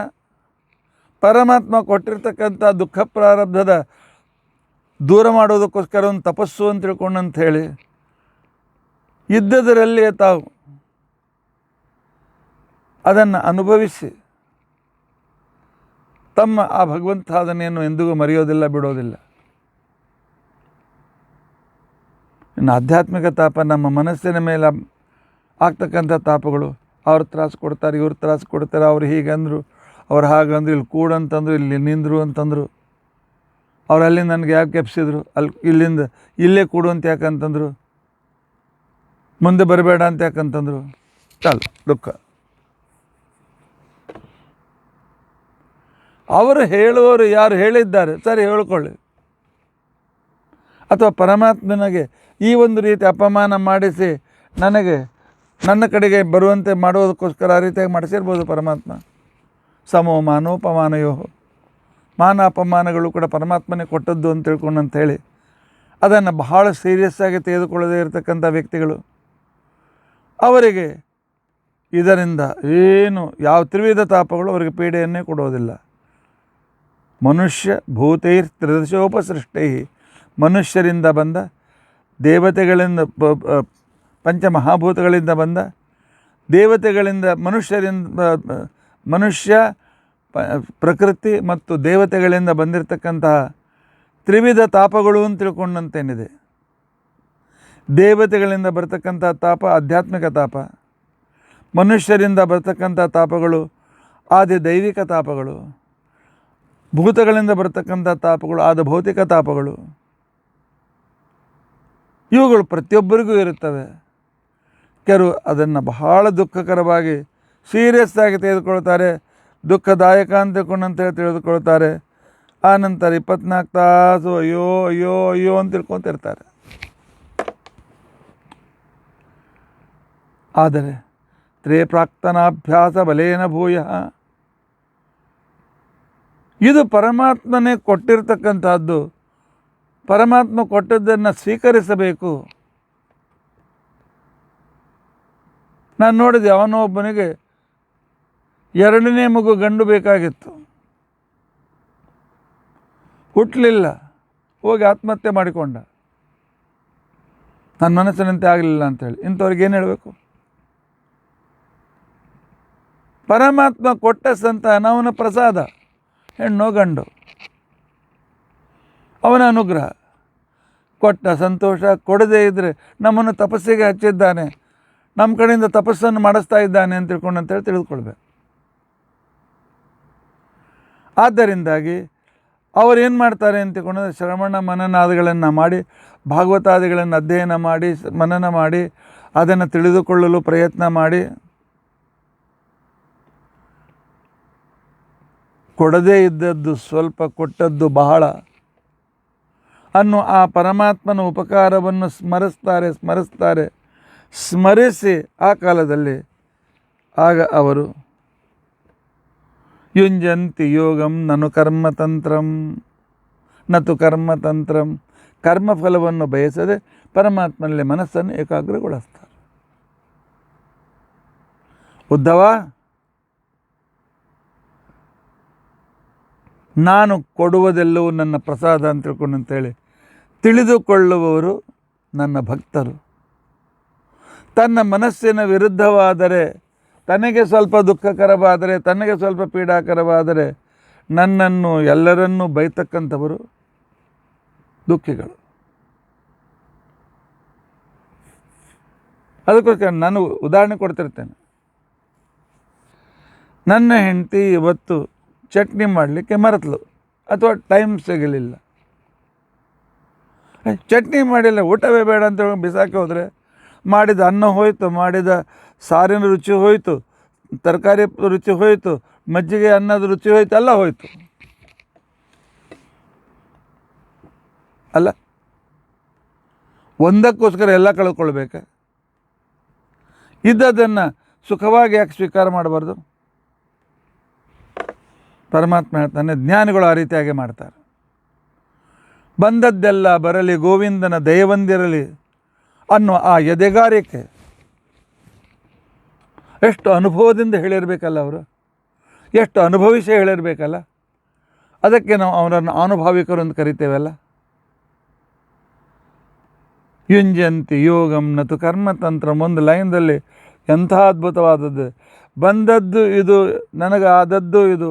Speaker 1: ಪರಮಾತ್ಮ ಕೊಟ್ಟಿರ್ತಕ್ಕಂಥ ದುಃಖ ಪ್ರಾರಬ್ಧದ ದೂರ ಮಾಡೋದಕ್ಕೋಸ್ಕರ ಒಂದು ತಪಸ್ಸು ಅಂತ ತಿಳ್ಕೊಂಡಂತ ಹೇಳಿ ಇದ್ದದರಲ್ಲಿಯೇ ತಾವು ಅದನ್ನು ಅನುಭವಿಸಿ ತಮ್ಮ ಆ ಭಗವಂತ ಅದನ್ನೇನು ಎಂದಿಗೂ ಮರೆಯೋದಿಲ್ಲ, ಬಿಡೋದಿಲ್ಲ. ಇನ್ನು ಆಧ್ಯಾತ್ಮಿಕ ತಾಪ, ನಮ್ಮ ಮನಸ್ಸಿನ ಮೇಲೆ ಆಗ್ತಕ್ಕಂಥ ತಾಪಗಳು. ಅವ್ರು ತ್ರಾಸು ಕೊಡ್ತಾರೆ, ಇವ್ರು ತ್ರಾಸು ಕೊಡ್ತಾರೆ, ಅವ್ರು ಹೀಗಂದರು, ಅವ್ರು ಹಾಗಂದ್ರು, ಇಲ್ಲಿ ಕೂಡಂತಂದರು, ಇಲ್ಲಿ ನಿಂದರು ಅಂತಂದರು, ಅವ್ರು ಅಲ್ಲಿಂದ ನನಗೆ ಯಾಕೆ ಕೆಪ್ಸಿದ್ರು, ಇಲ್ಲಿಂದ ಇಲ್ಲೇ ಕೂಡು ಅಂತ ಯಾಕಂತಂದರು, ಮುಂದೆ ಬರಬೇಡ ಅಂತ ಯಾಕಂತಂದರು. ಚಾಲು ದುಃಖ. ಅವರು ಹೇಳುವವರು ಯಾರು ಹೇಳಿದ್ದಾರೆ, ಸರಿ ಹೇಳ್ಕೊಳ್ಳಿ. ಅಥವಾ ಪರಮಾತ್ಮನಿಗೆ ಈ ಒಂದು ರೀತಿ ಅಪಮಾನ ಮಾಡಿಸಿ ನನಗೆ ನನ್ನ ಕಡೆಗೆ ಬರುವಂತೆ ಮಾಡೋದಕ್ಕೋಸ್ಕರ ಆ ರೀತಿಯಾಗಿ ಮಾಡಿಸಿರ್ಬೋದು ಪರಮಾತ್ಮ. ಸಮೋ ಮಾನೋಪಮಾನಯೋ, ಮಾನ ಅಪಮಾನಗಳು ಕೂಡ ಪರಮಾತ್ಮನೇ ಕೊಟ್ಟದ್ದು ಅಂತ ತಿಳ್ಕೊಂಡು ಅಂಥೇಳಿ ಅದನ್ನು ಬಹಳ ಸೀರಿಯಸ್ಸಾಗಿ ತೆಗೆದುಕೊಳ್ಳದೇ ಇರತಕ್ಕಂಥ ವ್ಯಕ್ತಿಗಳು, ಅವರಿಗೆ ಇದರಿಂದ ಏನು ಯಾವ ತ್ರಿವಿಧ ತಾಪಗಳು ಅವರಿಗೆ ಪೀಡೆಯನ್ನೇ ಕೊಡೋದಿಲ್ಲ. ಮನುಷ್ಯ ಭೂತೈರ್ ತ್ರಿದಶೋಪಸೃಷ್ಟೈ, ಮನುಷ್ಯರಿಂದ ಬಂದ, ದೇವತೆಗಳಿಂದ ಪಂಚಮಹಾಭೂತಗಳಿಂದ ಬಂದ, ದೇವತೆಗಳಿಂದ ಮನುಷ್ಯ ಪ್ರಕೃತಿ ಮತ್ತು ದೇವತೆಗಳಿಂದ ಬಂದಿರತಕ್ಕಂತಹ ತ್ರಿವಿಧ ತಾಪಗಳು ಅಂತ ತಿಳ್ಕೊಂಡಂತೇನಿದೆ. ದೇವತೆಗಳಿಂದ ಬರ್ತಕ್ಕಂಥ ತಾಪ ಆಧ್ಯಾತ್ಮಿಕ ತಾಪ, ಮನುಷ್ಯರಿಂದ ಬರ್ತಕ್ಕಂಥ ತಾಪಗಳು ಆದಿ ದೈವಿಕ ತಾಪಗಳು, ಭೂತಗಳಿಂದ ಬರ್ತಕ್ಕಂಥ ತಾಪಗಳು ಆದ ಭೌತಿಕ ತಾಪಗಳು. ಇವುಗಳು ಪ್ರತಿಯೊಬ್ಬರಿಗೂ ಇರುತ್ತವೆ. ಕೆಲವು ಅದನ್ನು ಬಹಳ ದುಃಖಕರವಾಗಿ ಸೀರಿಯಸ್ ಆಗಿ ತೆಗೆದುಕೊಳ್ತಾರೆ, ದುಃಖದಾಯಕ ಅಂತ ತಿಳ್ಕೊಂಡಂತೇಳಿ ತಿಳಿದುಕೊಳ್ತಾರೆ. ಆ ನಂತರ 24 ತಾಸು ಅಯ್ಯೋ ಅಯ್ಯೋ ಅಯ್ಯೋ ಅಂತ ತಿಳ್ಕೊತಿರ್ತಾರೆ. ಆದರೆ ತ್ರಯಪ್ರಾಕ್ತನಾಭ್ಯಾಸ ಬಲೇನ ಭೂಯ, ಇದು ಪರಮಾತ್ಮನೇ ಕೊಟ್ಟಿರ್ತಕ್ಕಂಥದ್ದು. ಪರಮಾತ್ಮ ಕೊಟ್ಟದ್ದನ್ನು ಸ್ವೀಕರಿಸಬೇಕು. ನಾನು ನೋಡಿದೆ, ಅವನೋ ಒಬ್ಬನಿಗೆ 2ನೇ ಮಗು ಗಂಡು ಬೇಕಾಗಿತ್ತು, ಹುಟ್ಟಲಿಲ್ಲ, ಹೋಗಿ ಆತ್ಮಹತ್ಯೆ ಮಾಡಿಕೊಂಡ. ನನ್ನ ಮನಸ್ಸಿನಂತೆ ಆಗಲಿಲ್ಲ ಅಂಥೇಳಿ. ಇಂಥವ್ರಿಗೆ ಏನು ಹೇಳಬೇಕು? ಪರಮಾತ್ಮ ಕೊಟ್ಟ ಸಂತಾನ ಅವನ ಪ್ರಸಾದ, ಹೆಣ್ಣು ಗಂಡು, ಅವನ ಅನುಗ್ರಹ. ಕೊಟ್ಟ ಸಂತೋಷ, ಕೊಡದೇ ಇದ್ದರೆ ನಮ್ಮನ್ನು ತಪಸ್ಸಿಗೆ ಹಚ್ಚಿದ್ದಾನೆ, ನಮ್ಮ ಕಡೆಯಿಂದ ತಪಸ್ಸನ್ನು ಮಾಡಿಸ್ತಾ ಇದ್ದಾನೆ ಅಂತ ತಿಳ್ಕೊಂಡಂತೇಳಿ ತಿಳಿದುಕೊಳ್ಬೇಕು. ಆದ್ದರಿಂದಾಗಿ ಅವರೇನು ಮಾಡ್ತಾರೆ ಅಂತ ತಿಳ್ಕೊಂಡ್ರೆ ಶ್ರವಣ ಮನನಾದಿಗಳನ್ನು ಮಾಡಿ, ಭಾಗವತಾದಿಗಳನ್ನು ಅಧ್ಯಯನ ಮಾಡಿ, ಮನನ ಮಾಡಿ, ಅದನ್ನು ತಿಳಿದುಕೊಳ್ಳಲು ಪ್ರಯತ್ನ ಮಾಡಿ, ಕೊಡದೇ ಇದ್ದದ್ದು ಸ್ವಲ್ಪ, ಕೊಟ್ಟದ್ದು ಬಹಳ. ಅನ್ನೋ ಆ ಪರಮಾತ್ಮನ ಉಪಕಾರವನ್ನು ಸ್ಮರಿಸಿ ಆ ಕಾಲದಲ್ಲಿ ಆಗ ಅವರು ಯುಂಜಂತಿ ಯೋಗಂ ನನು ಕರ್ಮತಂತ್ರಂ ನತು ಕರ್ಮತಂತ್ರಂ, ಕರ್ಮಫಲವನ್ನು ಬಯಸದೆ ಪರಮಾತ್ಮನಲ್ಲಿ ಮನಸ್ಸನ್ನು ಏಕಾಗ್ರಗೊಳಿಸ್ತಾರೆ. ಉದ್ಧವ, ನಾನು ಕೊಡುವುದೆಲ್ಲವೂ ನನ್ನ ಪ್ರಸಾದ ಅಂತ ತಿಳ್ಕೊಂಡು ಅಂತೇಳಿ ತಿಳಿದುಕೊಳ್ಳುವವರು ನನ್ನ ಭಕ್ತರು. ತನ್ನ ಮನಸ್ಸಿನ ವಿರುದ್ಧವಾದರೆ, ತನಗೆ ಸ್ವಲ್ಪ ದುಃಖಕರವಾದರೆ, ತನಗೆ ಸ್ವಲ್ಪ ಪೀಡಾಕರವಾದರೆ ನನ್ನನ್ನು ಎಲ್ಲರನ್ನೂ ಬೈತಕ್ಕಂಥವರು ದುಃಖಿಗಳು. ಅದಕ್ಕೋಸ್ಕರ ನಾನು ಉದಾಹರಣೆ ಕೊಡ್ತಿರ್ತೇನೆ. ನನ್ನ ಹೆಂಡತಿ ಇವತ್ತು ಚಟ್ನಿ ಮಾಡಲಿಕ್ಕೆ ಮರೆತಳು ಅಥವಾ ಟೈಮ್ ಸಿಗಲಿಲ್ಲ. ಚಟ್ನಿ ಮಾಡಿಲ್ಲ, ಊಟವೇ ಬೇಡ ಅಂತ ಬಿಸಾಕಿ ಹೋದರೆ ಮಾಡಿದ ಅನ್ನ ಹೋಯಿತು, ಮಾಡಿದ ಸಾರಿನ ರುಚಿ ಹೋಯಿತು, ತರಕಾರಿ ರುಚಿ ಹೋಯಿತು, ಮಜ್ಜಿಗೆ ಅನ್ನದ ರುಚಿ ಹೋಯಿತು, ಎಲ್ಲ ಹೋಯಿತು ಅಲ್ಲ. ಒಂದಕ್ಕೋಸ್ಕರ ಎಲ್ಲ ಕಳ್ಕೊಳ್ಬೇಕ? ಇದ್ದದನ್ನು ಸುಖವಾಗಿ ಯಾಕೆ ಸ್ವೀಕಾರ ಮಾಡಬಾರ್ದು? ಪರಮಾತ್ಮ ಹೇಳ್ತಾನೆ, ಜ್ಞಾನಿಗಳು ಆ ರೀತಿಯಾಗಿ ಮಾಡ್ತಾರೆ. ಬಂದದ್ದೆಲ್ಲ ಬರಲಿ ಗೋವಿಂದನ ದಯವೊಂದಿರಲಿ ಅನ್ನೋ ಆ ಎದೆಗಾರಿಕೆ ಎಷ್ಟು ಅನುಭವದಿಂದ ಹೇಳಿರಬೇಕಲ್ಲ, ಅವರು ಎಷ್ಟು ಅನುಭವಿಸಿ ಹೇಳಿರಬೇಕಲ್ಲ. ಅದಕ್ಕೆ ನಾವು ಅವರನ್ನು ಅನುಭಾವಿಕರು ಅಂತ ಕರಿತೇವಲ್ಲ. ಯುಂಜಂತಿ ಯೋಗಂ ನತು ಕರ್ಮತಂತ್ರ, ಒಂದು ಲೈನ್ದಲ್ಲಿ ಎಂಥ ಅದ್ಭುತವಾದದ್ದು. ಬಂದದ್ದು ಇದು, ನನಗೆ ಆದದ್ದು ಇದು.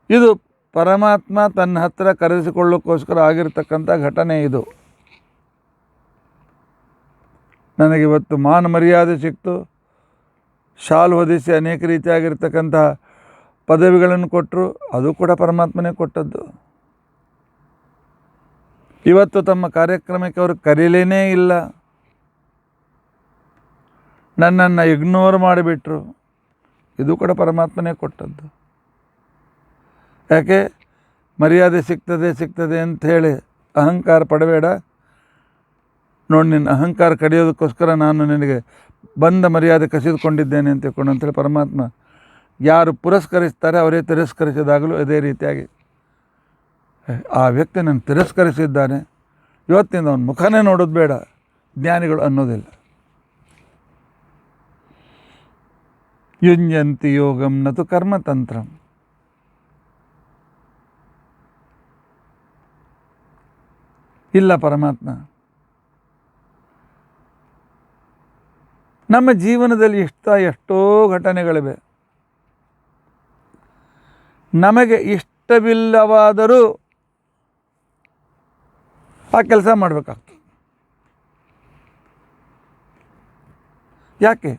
Speaker 1: ಇದು ಪರಮಾತ್ಮ ತನ್ನ ಹತ್ತಿರ ಕರೆಸಿಕೊಳ್ಳೋಕ್ಕೋಸ್ಕರ ಆಗಿರ್ತಕ್ಕಂಥ ಘಟನೆ ಇದು. ನನಗಿವತ್ತು ಮಾನ ಮರ್ಯಾದೆ ಸಿಕ್ತು, ಶಾಲು ಹೊದಿಸಿ ಅನೇಕ ರೀತಿಯಾಗಿರ್ತಕ್ಕಂಥ ಪದವಿಗಳನ್ನು ಕೊಟ್ಟರು, ಅದು ಕೂಡ ಪರಮಾತ್ಮನೇ ಕೊಟ್ಟದ್ದು. ಇವತ್ತು ತಮ್ಮ ಕಾರ್ಯಕ್ರಮಕ್ಕೆ ಅವರು ಕರೀಲೇನೇ ಇಲ್ಲ, ನನ್ನನ್ನು ಇಗ್ನೋರ್ ಮಾಡಿಬಿಟ್ರು, ಇದು ಕೂಡ ಪರಮಾತ್ಮನೇ ಕೊಟ್ಟದ್ದು. ಯಾಕೆ? ಮರ್ಯಾದೆ ಸಿಗ್ತದೆ ಅಂಥೇಳಿ ಅಹಂಕಾರ ಪಡಬೇಡ. ನೋಡಿ, ನಿನ್ನ ಅಹಂಕಾರ ಕಡಿಯೋದಕ್ಕೋಸ್ಕರ ನಾನು ನಿನಗೆ ಬಂದ ಮರ್ಯಾದೆ ಕಸಿದುಕೊಂಡಿದ್ದೇನೆ ಅಂತ ತಿಳ್ಕೊಂಡು ಅಂತೇಳಿ ಪರಮಾತ್ಮ ಯಾರು ಪುರಸ್ಕರಿಸ್ತಾರೆ ಅವರೇ ತಿರಸ್ಕರಿಸಿದಾಗಲೂ ಅದೇ ರೀತಿಯಾಗಿ ಆ ವ್ಯಕ್ತಿ ನನ್ನ ತಿರಸ್ಕರಿಸಿದ್ದಾನೆ, ಇವತ್ತಿಂದ ಅವನ ಮುಖನೇ ನೋಡೋದು ಬೇಡ, ಜ್ಞಾನಿಗಳು ಅನ್ನೋದಿಲ್ಲ. ಯುಂಜಂತಿ ಯೋಗಂ ನತು ಕರ್ಮತಂತ್ರಂ. ಇಲ್ಲ ಪರಮಾತ್ಮ, ನಮ್ಮ ಜೀವನದಲ್ಲಿ ಎಷ್ಟೋ ಘಟನೆಗಳಿವೆ. ನಮಗೆ ಇಷ್ಟವಿಲ್ಲವಾದರೂ ಆ ಕೆಲಸ ಮಾಡಬೇಕಾಗ್ತದೆ. ಯಾಕೆ?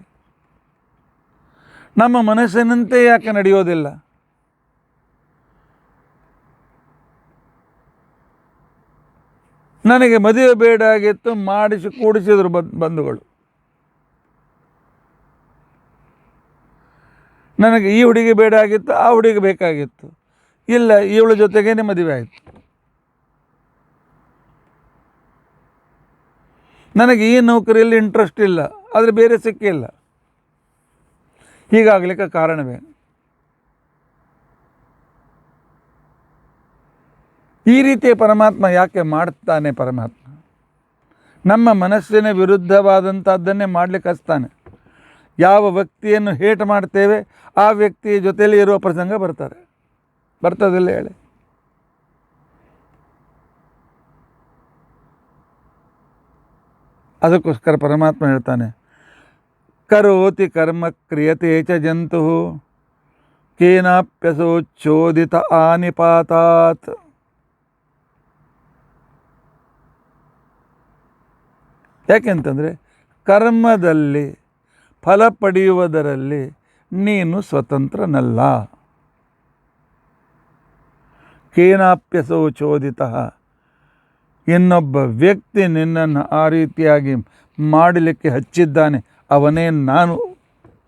Speaker 1: ನಮ್ಮ ಮನಸ್ಸಿನಂತೆ ಯಾಕೆ ನಡೆಯೋದಿಲ್ಲ? ನನಗೆ ಮದುವೆ ಬೇಡ ಆಗಿತ್ತು, ಮಾಡಿಸಿ ಕೂಡಿಸಿದ್ರು ಬಂಧುಗಳು. ನನಗೆ ಈ ಹುಡುಗಿ ಬೇಡ ಆಗಿತ್ತು, ಆ ಹುಡುಗಿ ಬೇಕಾಗಿತ್ತು, ಇಲ್ಲ ಇವಳ ಜೊತೆಗೇನೆ ಮದುವೆ ಆಯಿತು. ನನಗೆ ಈ ನೌಕರಿಯಲ್ಲಿ ಇಂಟ್ರೆಸ್ಟ್ ಇಲ್ಲ, ಆದರೆ ಬೇರೆ ಸಿಕ್ಕಿಲ್ಲ. ಹೀಗಾಗಲಿಕ್ಕೆ ಕಾರಣವೇನು? ಈ ರೀತಿ ಪರಮಾತ್ಮ ಯಾಕೆ ಮಾಡ್ತಾನೆ? ಪರಮಾತ್ಮ ನಮ್ಮ ಮನಸ್ಸಿನ ವಿರುದ್ಧವಾದಂಥದ್ದನ್ನೇ ಮಾಡಲಿಕ್ಕೆ ಹಚ್ತಾನೆ. ಯಾವ ವ್ಯಕ್ತಿಯನ್ನು ಹೇಟ್ ಮಾಡ್ತೇವೆ ಆ ವ್ಯಕ್ತಿಯ ಜೊತೆಯಲ್ಲಿ ಇರುವ ಪ್ರಸಂಗ ಬರ್ತದಿಲ್ಲ ಹೇಳಿ. ಅದಕ್ಕೋಸ್ಕರ ಪರಮಾತ್ಮ ಹೇಳ್ತಾನೆ, ಕರೋತಿ ಕರ್ಮ ಕ್ರಿಯತೆ ಚ ಜಂತು ಕೇನಾಪ್ಯಸೋಚ್ಛೋದಿತ ಆನಿಪಾತಾತ್. ಯಾಕೆಂತಂದರೆ ಕರ್ಮದಲ್ಲಿ ಫಲ ಪಡೆಯುವುದರಲ್ಲಿ ನೀನು ಸ್ವತಂತ್ರನಲ್ಲ. ಕೇನಾಪ್ಯಸೋಚೋದಿತ, ಇನ್ನೊಬ್ಬ ವ್ಯಕ್ತಿ ನಿನ್ನನ್ನು ಆ ರೀತಿಯಾಗಿ ಮಾಡಲಿಕ್ಕೆ ಹಚ್ಚಿದ್ದಾನೆ, ಅವನೇ ನಾನು.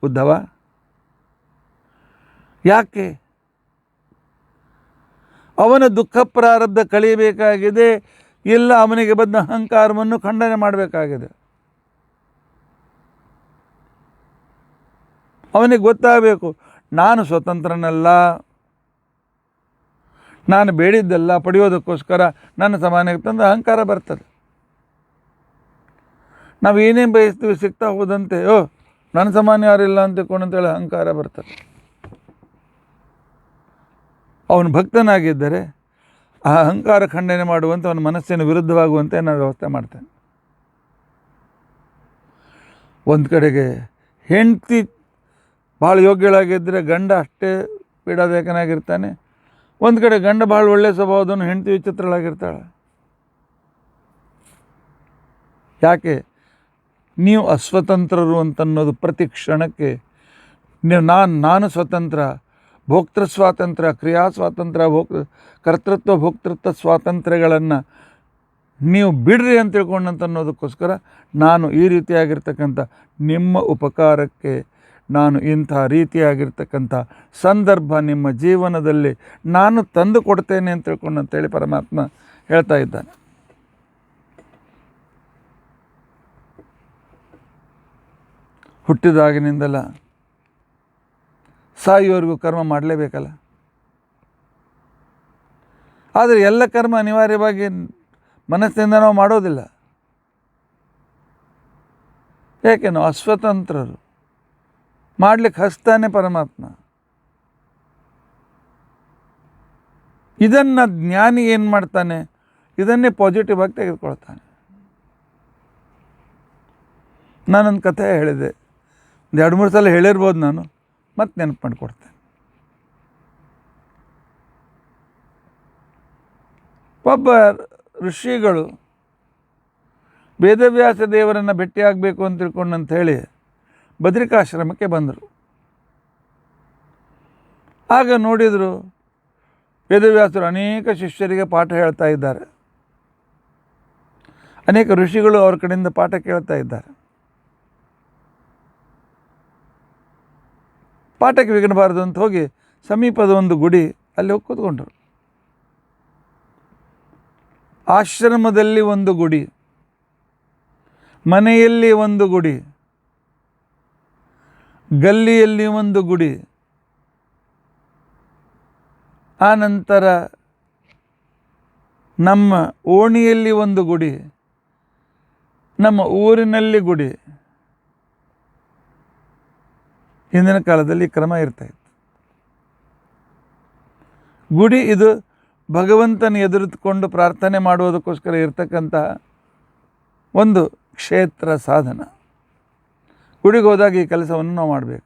Speaker 1: ಉದ್ಧವ, ಯಾಕೆ ಅವನ ದುಃಖ ಪ್ರಾರಬ್ಧ ಕಳಿಬೇಕಾಗಿದೆ, ಇಲ್ಲ ಅವನಿಗೆ ಬಂದ ಅಹಂಕಾರವನ್ನು ಖಂಡನೆ ಮಾಡಬೇಕಾಗಿದೆ. ಅವನಿಗೆ ಗೊತ್ತಾಗಬೇಕು, ನಾನು ಸ್ವತಂತ್ರನಲ್ಲ, ನಾನು ಬೇಡಿದ್ದೆಲ್ಲ ಪಡೆಯೋದಕ್ಕೋಸ್ಕರ ನನ್ನ ಸಮಾನಕ್ಕೆ ತಂದು ಅಹಂಕಾರ ಬರ್ತದೆ. ನಾವು ಏನೇನು ಬಯಸ್ತೀವಿ ಸಿಗ್ತಾ ಹೋದಂತೆ ನನ್ನ ಸಮಾನ ಯಾರಿಲ್ಲ ಅಂತೇಳಿ ಅಹಂಕಾರ ಬರ್ತದೆ. ಅವನು ಭಕ್ತನಾಗಿದ್ದರೆ ಆ ಅಹಂಕಾರ ಖಂಡನೆ ಮಾಡುವಂತೆ, ಅವನ ಮನಸ್ಸಿನ ವಿರುದ್ಧವಾಗುವಂತೆ ನಾನು ವ್ಯವಸ್ಥೆ ಮಾಡ್ತೇನೆ. ಒಂದು ಕಡೆಗೆ ಹೆಂಡತಿ ಭಾಳ ಯೋಗ್ಯಳಾಗಿದ್ದರೆ ಗಂಡ ಅಷ್ಟೇ ಪೀಡಾದಾಯಕನಾಗಿರ್ತಾನೆ. ಒಂದು ಕಡೆ ಗಂಡ ಭಾಳ ಒಳ್ಳೆಯ ಸ್ವಭಾವದವನು, ಹೆಂಡತಿ ವಿಚಿತ್ರಳಾಗಿರ್ತಾಳೆ. ಯಾಕೆ? ನೀವು ಅಸ್ವತಂತ್ರರು ಅಂತನ್ನೋದು ಪ್ರತಿ ಕ್ಷಣಕ್ಕೆ ನೀವು ನಾನು ಸ್ವತಂತ್ರ, ಭೋಕ್ತೃ ಸ್ವಾತಂತ್ರ್ಯ, ಕ್ರಿಯಾ ಸ್ವಾತಂತ್ರ್ಯ, ಕರ್ತೃತ್ವ ಭೋಕ್ತೃತ್ವ ಸ್ವಾತಂತ್ರ್ಯಗಳನ್ನು ನೀವು ಬಿಡ್ರಿ ಅಂತ ತಿಳ್ಕೊಂಡಂತ ಅನ್ನೋದಕ್ಕೋಸ್ಕರ ನಾನು ಈ ರೀತಿಯಾಗಿರ್ತಕ್ಕಂಥ ನಿಮ್ಮ ಉಪಕಾರಕ್ಕೆ ನಾನು ಇಂಥ ರೀತಿಯಾಗಿರ್ತಕ್ಕಂಥ ಸಂದರ್ಭ ನಿಮ್ಮ ಜೀವನದಲ್ಲಿ ನಾನು ತಂದು ಕೊಡ್ತೇನೆ ಅಂತ ತಿಳ್ಕೊಂಡಂತೇಳಿ ಪರಮಾತ್ಮ ಹೇಳ್ತಾ ಇದ್ದಾನೆ. ಹುಟ್ಟಿದಾಗಿನಿಂದಲ್ಲ ಸಾಯುವವರೆಗೂ ಕರ್ಮ ಮಾಡಲೇಬೇಕಲ್ಲ. ಆದರೆ ಎಲ್ಲ ಕರ್ಮ ಅನಿವಾರ್ಯವಾಗಿ ಮನಸ್ಸಿನಿಂದ ನಾವು ಮಾಡೋದಿಲ್ಲ. ಯಾಕೆ? ನಾವು ಅಸ್ವತಂತ್ರರು. ಮಾಡಲಿಕ್ಕೆ ಹಸ್ತಾನೆ ಪರಮಾತ್ಮ. ಇದನ್ನು ಜ್ಞಾನಿ ಏನು ಮಾಡ್ತಾನೆ? ಇದನ್ನೇ ಪಾಸಿಟಿವ್ ಆಗಿ ತೆಗೆದುಕೊಳ್ತಾನೆ. ನಾನೊಂದು ಕಥೆ ಹೇಳಿದೆ, ಒಂದು 2-3 ಸಲ ಹೇಳಿರ್ಬೋದು, ನಾನು ಮತ್ತೆ ನೆನಪು ಮಾಡಿಕೊಡ್ತೇನೆ. ಒಬ್ಬ ಋಷಿಗಳು ವೇದವ್ಯಾಸ ದೇವರನ್ನು ಭೇಟಿಯಾಗಬೇಕು ಅಂತ ತಿಳ್ಕೊಂಡಂತ ಹೇಳಿ ಬದ್ರಿಕಾಶ್ರಮಕ್ಕೆ ಬಂದರು. ಆಗ ನೋಡಿದರು ವೇದವ್ಯಾಸರು ಅನೇಕ ಶಿಷ್ಯರಿಗೆ ಪಾಠ ಹೇಳ್ತಾ ಇದ್ದಾರೆ. ಅನೇಕ ಋಷಿಗಳು ಅವ್ರ ಕಡೆಯಿಂದ ಪಾಠ ಕೇಳ್ತಾ ಇದ್ದಾರೆ. ಪಾಠಕ್ಕೆ ವಿಘ್ನಬಾರದು ಅಂತ ಹೋಗಿ ಸಮೀಪದ ಒಂದು ಗುಡಿ ಅಲ್ಲಿ ಹೋಗಿ ಕೂತ್ಕೊಂಡ್ರು. ಆಶ್ರಮದಲ್ಲಿ ಒಂದು ಗುಡಿ, ಮನೆಯಲ್ಲಿ ಒಂದು ಗುಡಿ, ಗಲ್ಲಿಯಲ್ಲಿ ಒಂದು ಗುಡಿ, ಆ ನಂತರ ನಮ್ಮ ಓಣಿಯಲ್ಲಿ ಒಂದು ಗುಡಿ, ನಮ್ಮ ಊರಿನಲ್ಲಿ ಗುಡಿ. ಹಿಂದಿನ ಕಾಲದಲ್ಲಿ ಕ್ರಮ ಇರ್ತಾಯಿತ್ತು. ಗುಡಿ ಇದು ಭಗವಂತನ ಎದುರಿದುಕೊಂಡು ಪ್ರಾರ್ಥನೆ ಮಾಡುವುದಕ್ಕೋಸ್ಕರ ಇರ್ತಕ್ಕಂತಹ ಒಂದು ಕ್ಷೇತ್ರ ಸಾಧನ. ಗುಡಿಗೆ ಹೋದಾಗ ಈ ಕೆಲಸವನ್ನು ನಾವು ಮಾಡಬೇಕು.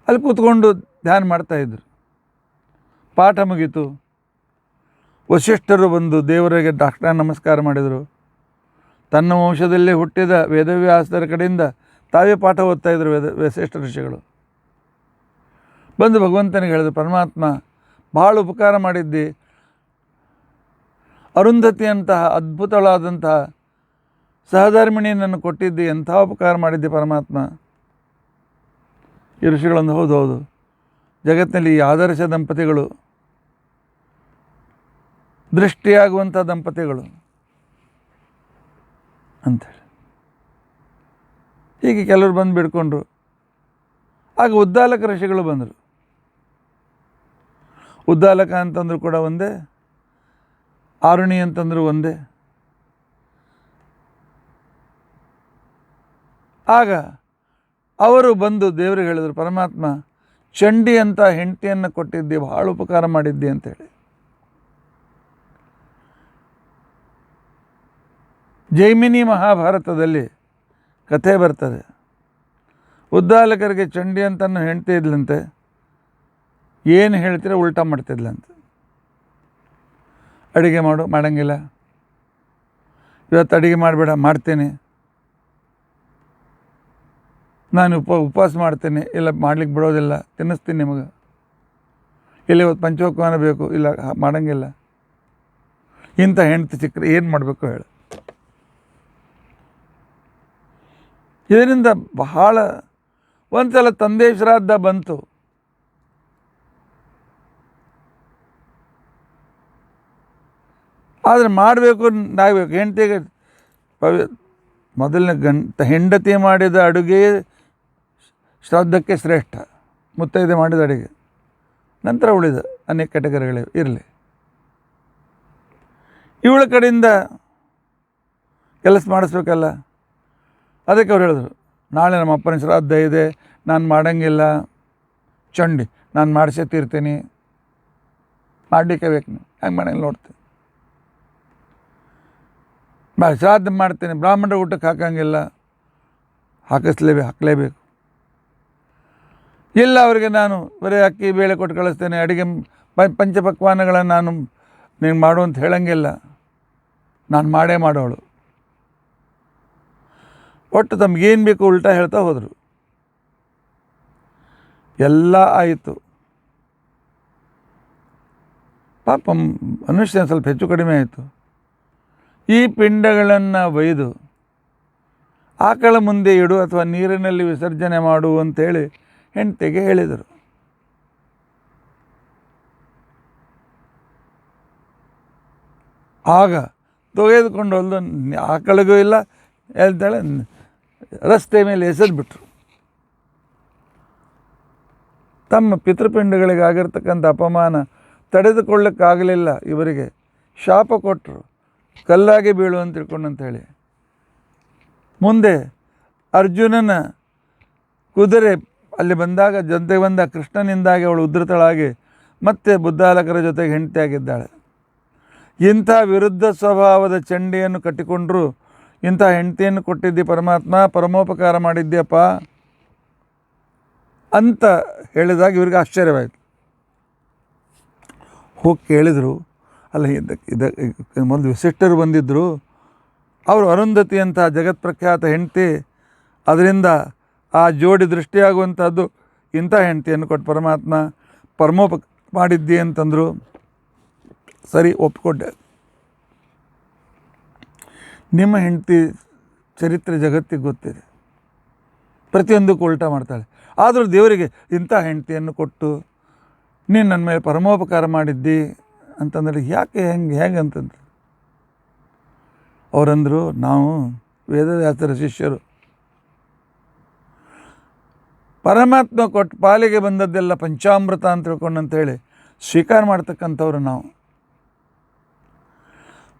Speaker 1: ಅಲ್ಲಿ ಕೂತ್ಕೊಂಡು ಧ್ಯಾನ ಮಾಡ್ತಾಯಿದ್ರು. ಪಾಠ ಮುಗೀತು. ವಸಿಷ್ಠರು ಬಂದು ದೇವರಿಗೆ ಡಾಕ್ಟರ್ ನಮಸ್ಕಾರ ಮಾಡಿದರು. ತನ್ನ ವಂಶದಲ್ಲೇ ಹುಟ್ಟಿದ ವೇದವ್ಯಾಸರ ಕಡೆಯಿಂದ ತಾವೇ ಪಾಠ ಓದ್ತಾಯಿದ್ರು ವಸಿಷ್ಠ ಋಷಿಗಳು. ಬಂದು ಭಗವಂತನಿಗೆ ಹೇಳಿದ್ರು, ಪರಮಾತ್ಮ ಭಾಳ ಉಪಕಾರ ಮಾಡಿದ್ದಿ, ಅರುಂಧತಿಯಂತಹ ಅದ್ಭುತವಾದಂತಹ ಸಹಧರ್ಮಿಣಿಯನ್ನು ಕೊಟ್ಟಿದ್ದಿ, ಎಂಥ ಉಪಕಾರ ಮಾಡಿದ್ದಿ ಪರಮಾತ್ಮ. ಈ ಋಷಿಗಳೊಂದು ಹೌದು, ಜಗತ್ತಿನಲ್ಲಿ ಈ ಆದರ್ಶ ದಂಪತಿಗಳು, ದೃಷ್ಟಿಯಾಗುವಂಥ ದಂಪತಿಗಳು ಅಂಥೇಳಿ ಹೀಗೆ ಕೆಲವರು ಬಂದು ಬಿಡ್ಕೊಂಡ್ರು. ಆಗ ಉದ್ದಾಲಕ ಋಷಿಗಳು ಬಂದರು. ಉದ್ದಾಲಕ ಅಂತಂದ್ರು ಕೂಡ ಒಂದೇ, ಆರುಣಿ ಅಂತಂದ್ರು ಒಂದೇ. ಆಗ ಅವರು ಬಂದು ದೇವರಿಗೆ ಹೇಳಿದರು, ಪರಮಾತ್ಮ ಚಂಡಿ ಅಂತ ಹೆಂಡತಿಯನ್ನು ಕೊಟ್ಟಿದ್ದಿ, ಭಾಳ ಉಪಕಾರ ಮಾಡಿದ್ದಿ ಅಂತೇಳಿ. ಜೈಮಿನಿ ಮಹಾಭಾರತದಲ್ಲಿ ಕಥೆ ಬರ್ತದೆ. ಉದ್ದಾಲಕರಿಗೆ ಚಂಡಿ ಅಂತನೂ ಹೆಂಡತಿ ಇದ್ಲಂತೆ. ಏನು ಹೇಳ್ತೀರ ಉಲ್ಟಾ ಮಾಡ್ತಿದ್ಲಂತೆ. ಅಡುಗೆ ಮಾಡಂಗಿಲ್ಲ, ಇವತ್ತು ಅಡುಗೆ ಮಾಡಬೇಡ, ಮಾಡ್ತೇನೆ, ನಾನು ಉಪವಾಸ ಮಾಡ್ತೇನೆ, ಇಲ್ಲ ಮಾಡ್ಲಿಕ್ಕೆ ಬಿಡೋದಿಲ್ಲ, ತಿನ್ನಿಸ್ತೀನಿ ನಿಮಗೆ, ಇಲ್ಲ ಇವತ್ತು ಪಂಚೋಪಕವಾನ ಬೇಕು, ಇಲ್ಲ ಮಾಡೋಂಗಿಲ್ಲ. ಇಂಥ ಹೆಂಡತಿ ಸಿಕ್ಕರೆ ಏನು ಮಾಡಬೇಕು ಹೇಳು. ಇದರಿಂದ ಬಹಳ ಒಂದು ಸಲ ತಂದೆ ಶ್ರಾದ್ದ ಬಂತು. ಆದರೆ ಮಾಡಬೇಕು ಆಗಬೇಕು. ಹೆಂಡತಿಗೆ ಮೊದಲನೇ ಹೆಂಡತಿ ಮಾಡಿದ ಅಡುಗೆ ಶ್ರಾದ್ದಕ್ಕೆ ಶ್ರೇಷ್ಠ, ಮುತ್ತೈದೆ ಮಾಡಿದ ಅಡುಗೆ, ನಂತರ ಉಳಿದ ಅನೇಕ ಕೆಟಗರಿಗಳಿವೆ ಇರಲಿ. ಇವಳ ಕಡೆಯಿಂದ ಕೆಲಸ ಮಾಡಿಸ್ಬೇಕಲ್ಲ. ಅದಕ್ಕೆ ಅವ್ರು ಹೇಳಿದ್ರು, ನಾಳೆ ನಮ್ಮ ಅಪ್ಪನ ಶ್ರಾದ್ದ ಇದೆ, ನಾನು ಮಾಡೋಂಗಿಲ್ಲ, ಚಂಡಿ ನಾನು ಮಾಡಿಸೇ ತೀರ್ತೀನಿ, ಮಾಡಲಿಕ್ಕೆ ಬೇಕು, ನೀವು ಹೆಂಗೆ ಮನೇಲಿ ನೋಡ್ತೀನಿ, ಶ್ರಾದ್ದ ಮಾಡ್ತೀನಿ, ಬ್ರಾಹ್ಮಣರ ಊಟಕ್ಕೆ ಹಾಕೋಂಗಿಲ್ಲ, ಹಾಕಲೇಬೇಕು. ಇಲ್ಲ ಅವರಿಗೆ ನಾನು ಬರೀ ಅಕ್ಕಿ ಬೇಳೆ ಕೊಟ್ಟು ಕಳಿಸ್ತೇನೆ, ಅಡುಗೆ ಪಂಚಪಕ್ವಾನಗಳನ್ನು ನಾನು ನೀನು ಮಾಡು ಅಂತ ಹೇಳೋಂಗಿಲ್ಲ, ನಾನು ಮಾಡೋಳು. ಒಟ್ಟು ತಮಗೇನು ಬೇಕು ಉಲ್ಟಾ ಹೇಳ್ತಾ ಹೋದರು. ಎಲ್ಲ ಆಯಿತು. ಪಾಪ ಮನುಷ್ಯನ ಸ್ವಲ್ಪ ಹೆಚ್ಚು ಕಡಿಮೆ ಆಯಿತು. ಈ ಪಿಂಡಗಳನ್ನು ಒಯ್ದು ಆಕಳ ಮುಂದೆ ಇಡು ಅಥವಾ ನೀರಿನಲ್ಲಿ ವಿಸರ್ಜನೆ ಮಾಡು ಅಂತೇಳಿ ಹೆಂಡತಿಗೆ ಹೇಳಿದರು. ಆಗ ತೆಗೆದುಕೊಂಡು ಹೋದ ಆಕಳಿಗೂ ಇಲ್ಲ, ಹೇಳ್ತಾಳೆ, ರಸ್ತೆ ಮೇಲೆ ಎಸೆದ್ಬಿಟ್ರು. ತಮ್ಮ ಪಿತೃಪಿಂಡಗಳಿಗಾಗಿರ್ತಕ್ಕಂಥ ಅಪಮಾನ ತಡೆದುಕೊಳ್ಳಕ್ಕಾಗಲಿಲ್ಲ ಇವರಿಗೆ. ಶಾಪ ಕೊಟ್ಟರು, ಕಲ್ಲಾಗಿ ಬೀಳು ಅಂತ ತಿಳ್ಕೊಂಡು ಅಂತೇಳಿ. ಮುಂದೆ ಅರ್ಜುನನ ಕುದುರೆ ಅಲ್ಲಿ ಬಂದಾಗ, ಜೊತೆಗೆ ಬಂದ ಕೃಷ್ಣನಿಂದಾಗಿ ಅವಳು ಉದ್ಧತಳಾಗಿ ಮತ್ತೆ ಬುದ್ಧಾಲಕರ ಜೊತೆಗೆ ಹೆಂಡತಿಯಾಗಿದ್ದಾಳೆ. ಇಂಥ ವಿರುದ್ಧ ಸ್ವಭಾವದ ಚಂಡಿಯನ್ನು ಕಟ್ಟಿಕೊಂಡ್ರು ಇಂಥ ಹೆಂಡತಿಯನ್ನು ಕೊಟ್ಟಿದ್ದಿ ಪರಮಾತ್ಮ, ಪರಮೋಪಕಾರ ಮಾಡಿದ್ಯಪ್ಪ ಅಂತ ಹೇಳಿದಾಗ ಇವ್ರಿಗೆ ಆಶ್ಚರ್ಯವಾಯಿತು. ಹೋಗಿ ಕೇಳಿದರು, ಅಲ್ಲ ಮೊದಲು ವಸಿಷ್ಠರು ಬಂದಿದ್ದರು, ಅವರು ಅರುಂಧತಿ ಅಂತ ಜಗತ್ಪ್ರಖ್ಯಾತ ಹೆಂಡತಿ, ಅದರಿಂದ ಆ ಜೋಡಿ ದೃಷ್ಟಿಯಾಗುವಂಥದ್ದು, ಇಂಥ ಹೆಂಡತಿಯನ್ನು ಕೊಟ್ಟು ಪರಮಾತ್ಮ ಪರಮೋಪಕಾರ ಮಾಡಿದ್ದಿ ಅಂತಂದರು. ಸರಿ, ಒಪ್ಪಿಕೊಂಡೆ. ನಿಮ್ಮ ಹೆಂಡತಿ ಚರಿತ್ರೆ ಜಗತ್ತಿಗೆ ಗೊತ್ತಿದೆ, ಪ್ರತಿಯೊಂದಕ್ಕೂ ಉಲ್ಟಾ ಮಾಡ್ತಾಳೆ. ಆದರೂ ದೇವರಿಗೆ ಇಂಥ ಹೆಂಡತಿಯನ್ನು ಕೊಟ್ಟು ನೀನು ನನ್ನ ಮೇಲೆ ಪರಮೋಪಕಾರ ಮಾಡಿದ್ದಿ ಅಂತಂದರೆ ಯಾಕೆ ಹೆಂಗೆ ಅಂತಂದ್ರೆ, ಅವರಂದರು, ನಾವು ವೇದವ್ಯಾಸರ ಶಿಷ್ಯರು, ಪರಮಾತ್ಮ ಕೊಟ್ಟು ಪಾಲಿಗೆ ಬಂದದ್ದೆಲ್ಲ ಪಂಚಾಮೃತ ಅಂತ ತಿಳ್ಕೊಂಡು ಅಂತೇಳಿ ಸ್ವೀಕಾರ ಮಾಡ್ತಕ್ಕಂಥವ್ರು ನಾವು.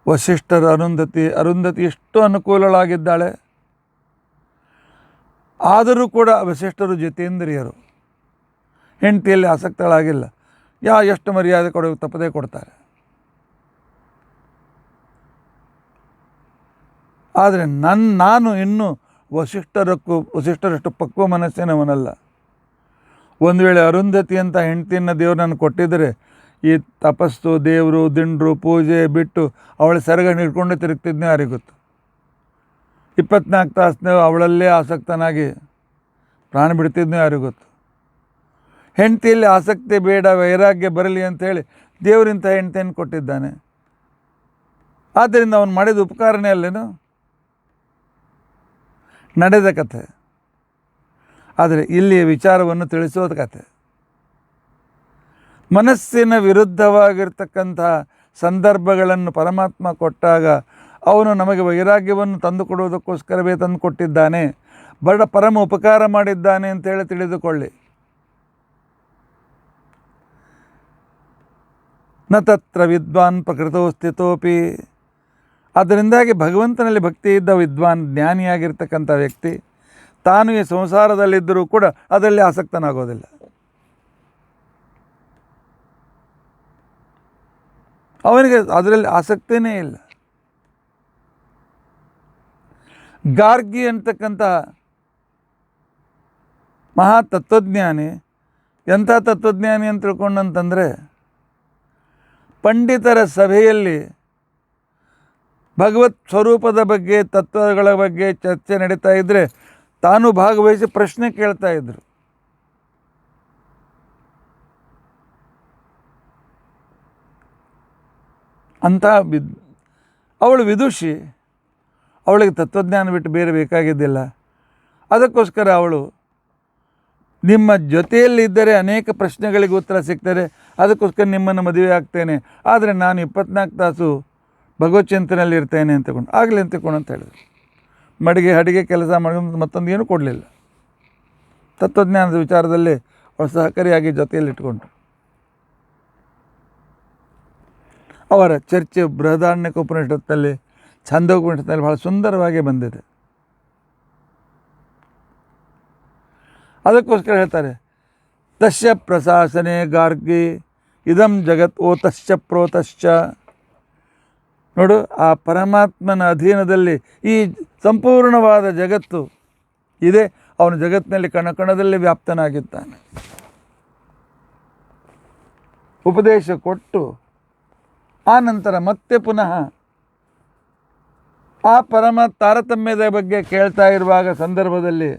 Speaker 1: ವಸಿಷ್ಠರ ಅರುಂಧತಿ ಎಷ್ಟು ಅನುಕೂಲಳಾಗಿದ್ದಾಳೆ, ಆದರೂ ಕೂಡ ವಸಿಷ್ಠರು ಜಿತೇಂದ್ರಿಯರು, ಹೆಂಡತಿಯಲ್ಲಿ ಆಸಕ್ತಳಾಗಿಲ್ಲ. ಎಷ್ಟು ಮರ್ಯಾದೆ ಕೊಡೋಕೆ ತಪ್ಪದೇ ಕೊಡ್ತಾರೆ. ಆದರೆ ನಾನು ಇನ್ನೂ ವಸಿಷ್ಠರಷ್ಟು ಪಕ್ವ ಮನಸ್ಸಿನವನಲ್ಲ. ಒಂದು ವೇಳೆ ಅರುಂಧತಿ ಅಂತ ಹೆಂಡತಿಯನ್ನು ದೇವರು ನನಗೆ ಕೊಟ್ಟಿದ್ದರೆ ಈ ತಪಸ್ಸು, ದೇವರು, ದಿಂಡ್ರು, ಪೂಜೆ ಬಿಟ್ಟು ಅವಳ ಸೆರಗನ್ನು ಹಿಡ್ಕೊಂಡು ತಿರುಗ್ತಿದ್ನೇ ಯಾರಿಗೆ ಗೊತ್ತು. 24 ತಾಸು ಅವಳಲ್ಲೇ ಆಸಕ್ತನಾಗಿ ಪ್ರಾಣ ಬಿಡ್ತಿದ್ನೋ ಯಾರಿಗೂ ಗೊತ್ತು. ಹೆಂಡತಿಯಲ್ಲಿ ಆಸಕ್ತಿ ಬೇಡ, ವೈರಾಗ್ಯ ಬರಲಿ ಅಂಥೇಳಿ ದೇವರಿಂಥ ಹೆಂಡತಿಯನ್ನು ಕೊಟ್ಟಿದ್ದಾನೆ. ಆದ್ದರಿಂದ ಅವನು ಮಾಡಿದ ಉಪಕಾರನೇ ಅಲ್ಲೇನು, ನಡೆದ ಕಥೆ. ಆದರೆ ಇಲ್ಲಿಯ ವಿಚಾರವನ್ನು ತಿಳಿಸೋದ ಕಥೆ. ಮನಸ್ಸಿನ ವಿರುದ್ಧವಾಗಿರ್ತಕ್ಕಂಥ ಸಂದರ್ಭಗಳನ್ನು ಪರಮಾತ್ಮ ಕೊಟ್ಟಾಗ ಅವನು ನಮಗೆ ವೈರಾಗ್ಯವನ್ನು ತಂದುಕೊಡುವುದಕ್ಕೋಸ್ಕರವೇ ತಂದು ಕೊಟ್ಟಿದ್ದಾನೆ, ಪರಮ ಉಪಕಾರ ಮಾಡಿದ್ದಾನೆ ಅಂತೇಳಿ ತಿಳಿದುಕೊಳ್ಳಿ. ನ ತತ್ರ ವಿದ್ವಾನ್ ಪ್ರಕೃತೋ ಸ್ಥಿತೋಪಿ. ಅದರಿಂದಾಗಿ ಭಗವಂತನಲ್ಲಿ ಭಕ್ತಿ ಇದ್ದ ವಿದ್ವಾನ್, ಜ್ಞಾನಿಯಾಗಿರ್ತಕ್ಕಂಥ ವ್ಯಕ್ತಿ ತಾನು ಈ ಸಂಸಾರದಲ್ಲಿದ್ದರೂ ಕೂಡ ಅದರಲ್ಲಿ ಆಸಕ್ತನಾಗೋದಿಲ್ಲ. ಅವನಿಗೆ ಅದರಲ್ಲಿ ಆಸಕ್ತಿಯೇ ಇಲ್ಲ. ಗಾರ್ಗಿ ಅಂತಕ್ಕಂಥ ಮಹಾ ತತ್ವಜ್ಞಾನಿ, ಎಂಥ ತತ್ವಜ್ಞಾನಿ ಅಂತ ತಿಳ್ಕೊಂಡಂತಂದರೆ, ಪಂಡಿತರ ಸಭೆಯಲ್ಲಿ ಭಗವತ್ ಸ್ವರೂಪದ ಬಗ್ಗೆ, ತತ್ವಗಳ ಬಗ್ಗೆ ಚರ್ಚೆ ನಡೀತಾ ಇದ್ದರೆ ತಾನು ಭಾಗವಹಿಸಿ ಪ್ರಶ್ನೆ ಕೇಳ್ತಾ ಇದ್ದರು. ಅಂಥ ಅವಳು ವಿದುಷಿ, ಅವಳಿಗೆ ತತ್ವಜ್ಞಾನ ಬಿಟ್ಟು ಬೇರೆ ಬೇಕಾಗಿದ್ದಿಲ್ಲ. ಅದಕ್ಕೋಸ್ಕರ ಅವಳು ನಿಮ್ಮ ಜೊತೆಯಲ್ಲಿದ್ದರೆ ಅನೇಕ ಪ್ರಶ್ನೆಗಳಿಗೆ ಉತ್ತರ ಸಿಗ್ತದೆ, ಅದಕ್ಕೋಸ್ಕರ ನಿಮ್ಮನ್ನು ಮದುವೆ ಆಗ್ತೇನೆ, ಆದರೆ ನಾನು 24 ತಾಸು ಭಗವತ್ ಚಿಂತನೆಯಲ್ಲಿ ಇರ್ತೇನೆ ಅಂತಕೊಂಡು ಆಗಲಿ ಅಂತಕೊಂಡು ಅಂತ ಹೇಳಿದ್ರು. ಮಡಿಗೆ ಅಡಿಗೆ ಕೆಲಸ ಮಾಡಿ ಮತ್ತೊಂದು ಏನೂ ಕೊಡಲಿಲ್ಲ. ತತ್ವಜ್ಞಾನದ ವಿಚಾರದಲ್ಲಿ ಅವರು ಸಹಕಾರಿಯಾಗಿ ಜೊತೆಯಲ್ಲಿ ಇಟ್ಕೊಂಡ್ರು. ಅವರ ಚರ್ಚೆ ಬೃಹದಾರಣ್ಯಕ ಉಪನಿಷತ್ತಲ್ಲಿ, ಛಾಂದೋಪನಿಷತ್ನಲ್ಲಿ ಬಹಳ ಸುಂದರವಾಗಿ ಬಂದಿದೆ. ಅದಕ್ಕೋಸ್ಕರ ಹೇಳ್ತಾರೆ, ತಸ್ಯ ಪ್ರಶಾಸನೆ ಗಾರ್ಗಿ ಇದಂ ಜಗತ್ ಓತಶ್ಚ ಪ್ರೋತಶ್ಚ. ನೋಡು, ಆ ಪರಮಾತ್ಮನ ಅಧೀನದಲ್ಲಿ ಈ ಸಂಪೂರ್ಣವಾದ ಜಗತ್ತು ಇದೆ. ಅವನು ಜಗತ್ತಿನಲ್ಲಿ ಕಣಕಣದಲ್ಲಿ ವ್ಯಾಪ್ತನಾಗಿದ್ದಾನೆ. ಉಪದೇಶ ಕೊಟ್ಟು ಆ ನಂತರ ಮತ್ತೆ ಪುನಃ ಆ ಪರಮ ತಾರತಮ್ಯದ ಬಗ್ಗೆ ಕೇಳ್ತಾ ಇರುವಾಗ ಸಂದರ್ಭದಲ್ಲಿ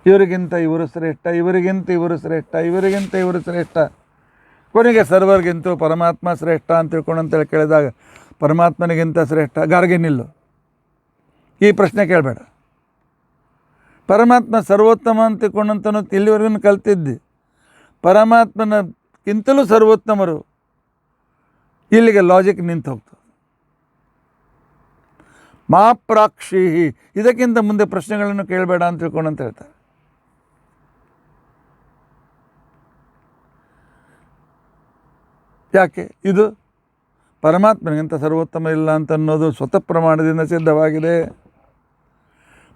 Speaker 1: ಇವರಿಗಿಂತ ಇವರು ಶ್ರೇಷ್ಠ, ಇವರಿಗಿಂತ ಇವರು ಶ್ರೇಷ್ಠ, ಇವರಿಗಿಂತ ಇವರು ಶ್ರೇಷ್ಠ, ಕೊನೆಗೆ ಸರ್ವರ್ಗಿಂತೂ ಪರಮಾತ್ಮ ಶ್ರೇಷ್ಠ ಅಂತ ತಿಳ್ಕೊಂಡು ಅಂತೇಳಿ ಕೇಳಿದಾಗ ಪರಮಾತ್ಮನಿಗಿಂತ ಶ್ರೇಷ್ಠ ಗಾರ್ಗೆ ನಿಲ್ಲು, ಈ ಪ್ರಶ್ನೆ ಕೇಳಬೇಡ. ಪರಮಾತ್ಮ ಸರ್ವೋತ್ತಮ ಅಂತ ತಿಳ್ಕೊಂಡಂತನೂ ಇಲ್ಲಿವರೆಗೂ ಕಲ್ತಿದ್ದಿ. ಪರಮಾತ್ಮನಕ್ಕಿಂತಲೂ ಸರ್ವೋತ್ತಮರು. ಇಲ್ಲಿಗೆ ಲಾಜಿಕ್ ನಿಂತು ಹೋಗ್ತದೆ. ಮಾ ಪ್ರಾಕ್ಷಿಹಿ, ಇದಕ್ಕಿಂತ ಮುಂದೆ ಪ್ರಶ್ನೆಗಳನ್ನು ಕೇಳಬೇಡ ಅಂತ ತಿಳ್ಕೊಂಡು ಅಂತ ಹೇಳ್ತಾರೆ. ಯಾಕೆ? ಇದು ಪರಮಾತ್ಮನಿಗಿಂತ ಸರ್ವೋತ್ತಮ ಇಲ್ಲ ಅಂತ ಅನ್ನೋದು ಸ್ವತಃ ಪ್ರಮಾಣದಿಂದ ಸಿದ್ಧವಾಗಿದೆ.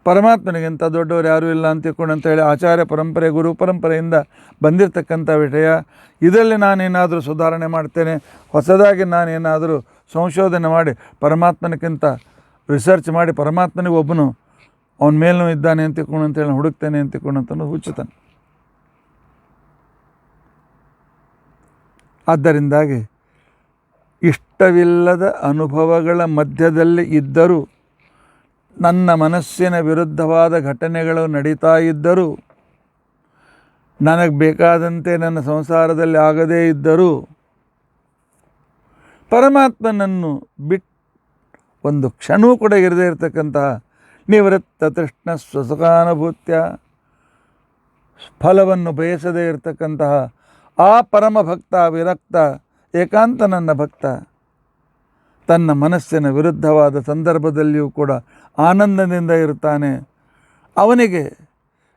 Speaker 1: ಪರಮಾತ್ಮನಿಗಿಂತ ದೊಡ್ಡವರು ಯಾರೂ ಇಲ್ಲ ಅಂತ ತಿಳ್ಕೊಂಡು ಅಂತ ಹೇಳಿ ಆಚಾರ್ಯ ಪರಂಪರೆ, ಗುರು ಪರಂಪರೆಯಿಂದ ಬಂದಿರತಕ್ಕಂಥ ವಿಷಯ. ಇದರಲ್ಲಿ ನಾನೇನಾದರೂ ಸುಧಾರಣೆ ಮಾಡ್ತೇನೆ, ಹೊಸದಾಗಿ ನಾನೇನಾದರೂ ಸಂಶೋಧನೆ ಮಾಡಿ ಪರಮಾತ್ಮನಿಗಿಂತ ರಿಸರ್ಚ್ ಮಾಡಿ ಪರಮಾತ್ಮನಿಗೆ ಒಬ್ಬನು ಅವನ ಮೇಲೂ ಇದ್ದಾನೆ ಅಂತ ತಿಳ್ಕೊಂಡು ಅಂತೇಳಿ ಹುಡುಕ್ತೇನೆ ಅಂತ ತಿಳ್ಕೊಂಡು ಅಂತ ಹುಚ್ಚುತ್ತಾನೆ. ಆದ್ದರಿಂದಾಗಿ ಇಷ್ಟವಿಲ್ಲದ ಅನುಭವಗಳ ಮಧ್ಯದಲ್ಲಿ ಇದ್ದರೂ, ನನ್ನ ಮನಸ್ಸಿನ ವಿರುದ್ಧವಾದ ಘಟನೆಗಳು ನಡೀತಾ ಇದ್ದರೂ, ನನಗೆ ಬೇಕಾದಂತೆ ನನ್ನ ಸಂಸಾರದಲ್ಲಿ ಆಗದೇ ಇದ್ದರೂ, ಪರಮಾತ್ಮನನ್ನು ಬಿಟ್ಟು ಒಂದು ಕ್ಷಣವೂ ಕೂಡ ಇರದೇ ಇರತಕ್ಕಂತಹ ನಿವೃತ್ತ ತೃಷ್ಣ ಸ್ವಸುಖಾನುಭೂತ್ಯ, ಫಲವನ್ನು ಬಯಸದೇ ಇರತಕ್ಕಂತಹ ಆ ಪರಮ ಭಕ್ತ, ವಿರಕ್ತ, ಏಕಾಂತ ನನ್ನ ಭಕ್ತ ತನ್ನ ಮನಸ್ಸಿನ ವಿರುದ್ಧವಾದ ಸಂದರ್ಭದಲ್ಲಿಯೂ ಕೂಡ ಆನಂದದಿಂದ ಇರ್ತಾನೆ. ಅವನಿಗೆ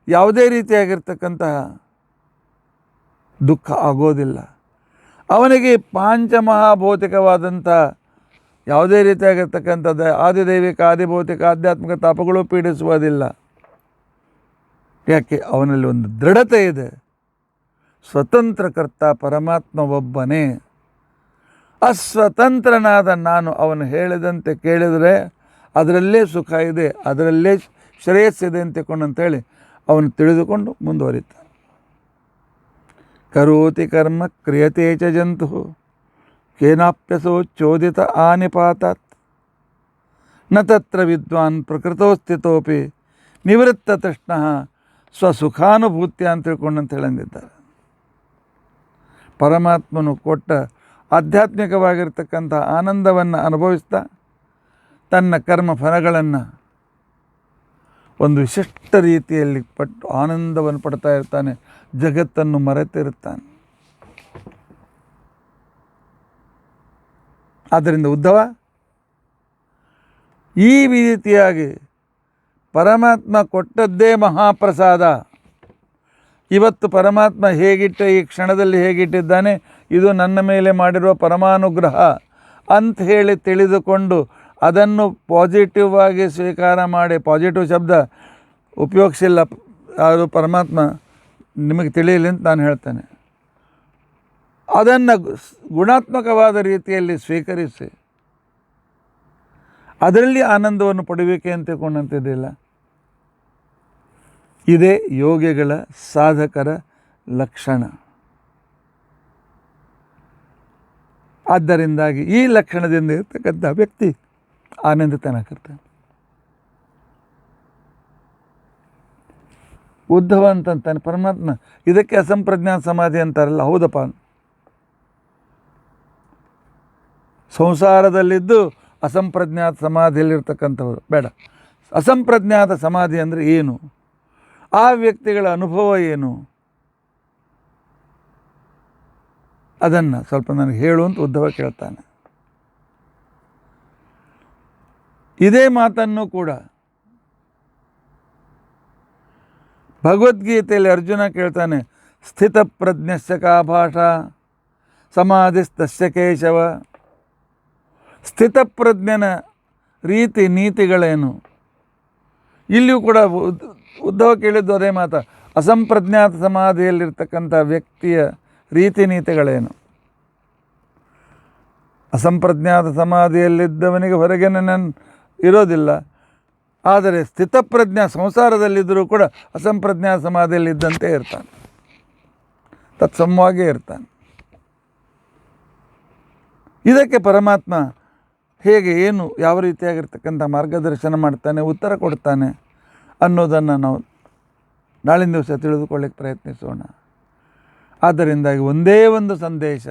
Speaker 1: ಯಾವುದೇ ರೀತಿಯಾಗಿರ್ತಕ್ಕಂತಹ ದುಃಖ ಆಗೋದಿಲ್ಲ. ಅವನಿಗೆ ಪಾಂಚಮಹಾಭೌತಿಕವಾದಂಥ ಯಾವುದೇ ರೀತಿಯಾಗಿರ್ತಕ್ಕಂಥದ್ದು ಆದಿದೈವಿಕ, ಆದಿಭೌತಿಕ, ಆಧ್ಯಾತ್ಮಿಕ ತಾಪಗಳು ಪೀಡಿಸುವುದಿಲ್ಲ. ಯಾಕೆ? ಅವನಲ್ಲಿ ಒಂದು ದೃಢತೆ ಇದೆ. ಸ್ವತಂತ್ರಕರ್ತ ಪರಮಾತ್ಮ ಒಬ್ಬನೇ. ಅಸ್ವತಂತ್ರನಾದ ನಾನು ಅವನು ಹೇಳಿದಂತೆ ಕೇಳಿದರೆ ಅದರಲ್ಲೇ ಸುಖ ಇದೆ, ಅದರಲ್ಲೇ ಶ್ರೇಯಸ್ಸಿದೆ ಅಂತೇಳಿ ಅವನು ತಿಳಿದುಕೊಂಡು ಮುಂದುವರಿತಾನೆ. ಕರೋತಿ ಕರ್ಮ ಕ್ರಿಯತೆ ಚ ಜಂತು ಕೇನಾಪ್ಯಸೋ ಚೋದಿತ ಆನಿಪಾತಾತ್ ನ ತತ್ರ ವಿದ್ವಾನ್ ಪ್ರಕೃತೋ ಸ್ಥಿತೋಪಿ ನಿವೃತ್ತ ತೃಷ್ಣ ಸ್ವಸುಖಾನುಭೂತ್ಯ ಅಂತ ತಿಳ್ಕೊಂಡಂತ ಹೇಳಂದಿದ್ದಾರೆ. ಪರಮಾತ್ಮನು ಕೊಟ್ಟ ಆಧ್ಯಾತ್ಮಿಕವಾಗಿರ್ತಕ್ಕಂಥ ಆನಂದವನ್ನು ಅನುಭವಿಸ್ತಾ ತನ್ನ ಕರ್ಮ ಫಲಗಳನ್ನು ಒಂದು ವಿಶಿಷ್ಟ ರೀತಿಯಲ್ಲಿ ಪಟ್ಟು ಆನಂದವನ್ನು ಪಡ್ತಾ ಇರ್ತಾನೆ. ಜಗತ್ತನ್ನು ಮರೆತಿರುತ್ತಾನೆ. ಆದ್ದರಿಂದ ಉದ್ಧವ, ಈ ರೀತಿಯಾಗಿ ಪರಮಾತ್ಮ ಕೊಟ್ಟದ್ದೇ ಮಹಾಪ್ರಸಾದ. ಇವತ್ತು ಪರಮಾತ್ಮ ಹೇಗಿಟ್ಟ, ಈ ಕ್ಷಣದಲ್ಲಿ ಹೇಗಿಟ್ಟಿದ್ದಾನೆ, ಇದು ನನ್ನ ಮೇಲೆ ಮಾಡಿರುವ ಪರಮಾನುಗ್ರಹ ಅಂತ ಹೇಳಿ ತಿಳಿದುಕೊಂಡು ಅದನ್ನು ಪಾಸಿಟಿವ್ ಆಗಿ ಸ್ವೀಕಾರ ಮಾಡಿ, ಪಾಸಿಟಿವ್ ಶಬ್ದ ಉಪಯೋಗಿಸಿಲ್ಲ ಅದು ಪರಮಾತ್ಮ ನಿಮಗೆ ತಿಳಿಯಲಿ ಅಂತ ನಾನು ಹೇಳ್ತೇನೆ. ಅದನ್ನು ಗುಣಾತ್ಮಕವಾದ ರೀತಿಯಲ್ಲಿ ಸ್ವೀಕರಿಸಿ ಅದರಲ್ಲಿ ಆನಂದವನ್ನು ಪಡಬೇಕೆ ಅಂತ ತಿಳ್ಕೊಂಡಂತಿದ್ದಿಲ್ಲ. ಇದೇ ಯೋಗಿಗಳ, ಸಾಧಕರ ಲಕ್ಷಣ. ಆದ್ದರಿಂದಾಗಿ ಈ ಲಕ್ಷಣದಿಂದ ಇರ್ತಕ್ಕಂಥ ವ್ಯಕ್ತಿ ಆನಂದಿತನಾಗಿರ್ತಾನೆ. ಉದ್ಧವ ಅಂತಂತಾನೆ ಪರಮಾತ್ಮ. ಇದಕ್ಕೆ ಅಸಂಪ್ರಜ್ಞಾತ ಸಮಾಧಿ ಅಂತಾರಲ್ಲ, ಹೌದಪ್ಪ. ಸಂಸಾರದಲ್ಲಿದ್ದು ಅಸಂಪ್ರಜ್ಞಾತ ಸಮಾಧಿಯಲ್ಲಿರ್ತಕ್ಕಂಥವ್ರು ಬೇಡ. ಅಸಂಪ್ರಜ್ಞಾತ ಸಮಾಧಿ ಅಂದರೆ ಏನು, ಆ ವ್ಯಕ್ತಿಗಳ ಅನುಭವ ಏನು, ಅದನ್ನು ಸ್ವಲ್ಪ ನನಗೆ ಹೇಳು ಅಂತ ಉದ್ಧವ ಕೇಳ್ತಾನೆ. ಇದೇ ಮಾತನ್ನು ಕೂಡ ಭಗವದ್ಗೀತೆಯಲ್ಲಿ ಅರ್ಜುನ ಕೇಳ್ತಾನೆ, ಸ್ಥಿತಪ್ರಜ್ಞಸ್ಯ ಕಾ ಭಾಷಾ ಸಮಾಧಿಸ್ತಸ್ಯ ಕೇಶವ. ಸ್ಥಿತಪ್ರಜ್ಞನ ರೀತಿ ನೀತಿಗಳೇನು? ಇಲ್ಲಿಯೂ ಕೂಡ ಉದ್ಧವ ಕೇಳಿದ್ದು ಅದೇ ಮಾತ. ಅಸಂಪ್ರಜ್ಞಾತ ಸಮಾಧಿಯಲ್ಲಿರ್ತಕ್ಕಂಥ ವ್ಯಕ್ತಿಯ ರೀತಿ ನೀತಿಗಳೇನು? ಅಸಂಪ್ರಜ್ಞಾತ ಸಮಾಧಿಯಲ್ಲಿದ್ದವನಿಗೆ ಹೊರಗಿನ ಇರೋದಿಲ್ಲ. ಆದರೆ ಸ್ಥಿತಪ್ರಜ್ಞ ಸಂಸಾರದಲ್ಲಿದ್ದರೂ ಕೂಡ ಅಸಂಪ್ರಜ್ಞಾತ ಸಮಾಧಿಯಲ್ಲಿದ್ದಂತೆ ಇರ್ತಾನೆ, ತತ್ಸಮವಾಗೇ ಇರ್ತಾನೆ. ಇದಕ್ಕೆ ಪರಮಾತ್ಮ ಹೇಗೆ, ಏನು, ಯಾವ ರೀತಿಯಾಗಿರ್ತಕ್ಕಂಥ ಮಾರ್ಗದರ್ಶನ ಮಾಡ್ತಾನೆ, ಉತ್ತರ ಕೊಡ್ತಾನೆ ಅನ್ನೋದನ್ನು ನಾವು ನಾಳಿನ ದಿವಸ ತಿಳಿದುಕೊಳ್ಳಿಕ್ಕೆ ಪ್ರಯತ್ನಿಸೋಣ. ಆದ್ದರಿಂದಾಗಿ ಒಂದೇ ಒಂದು ಸಂದೇಶ,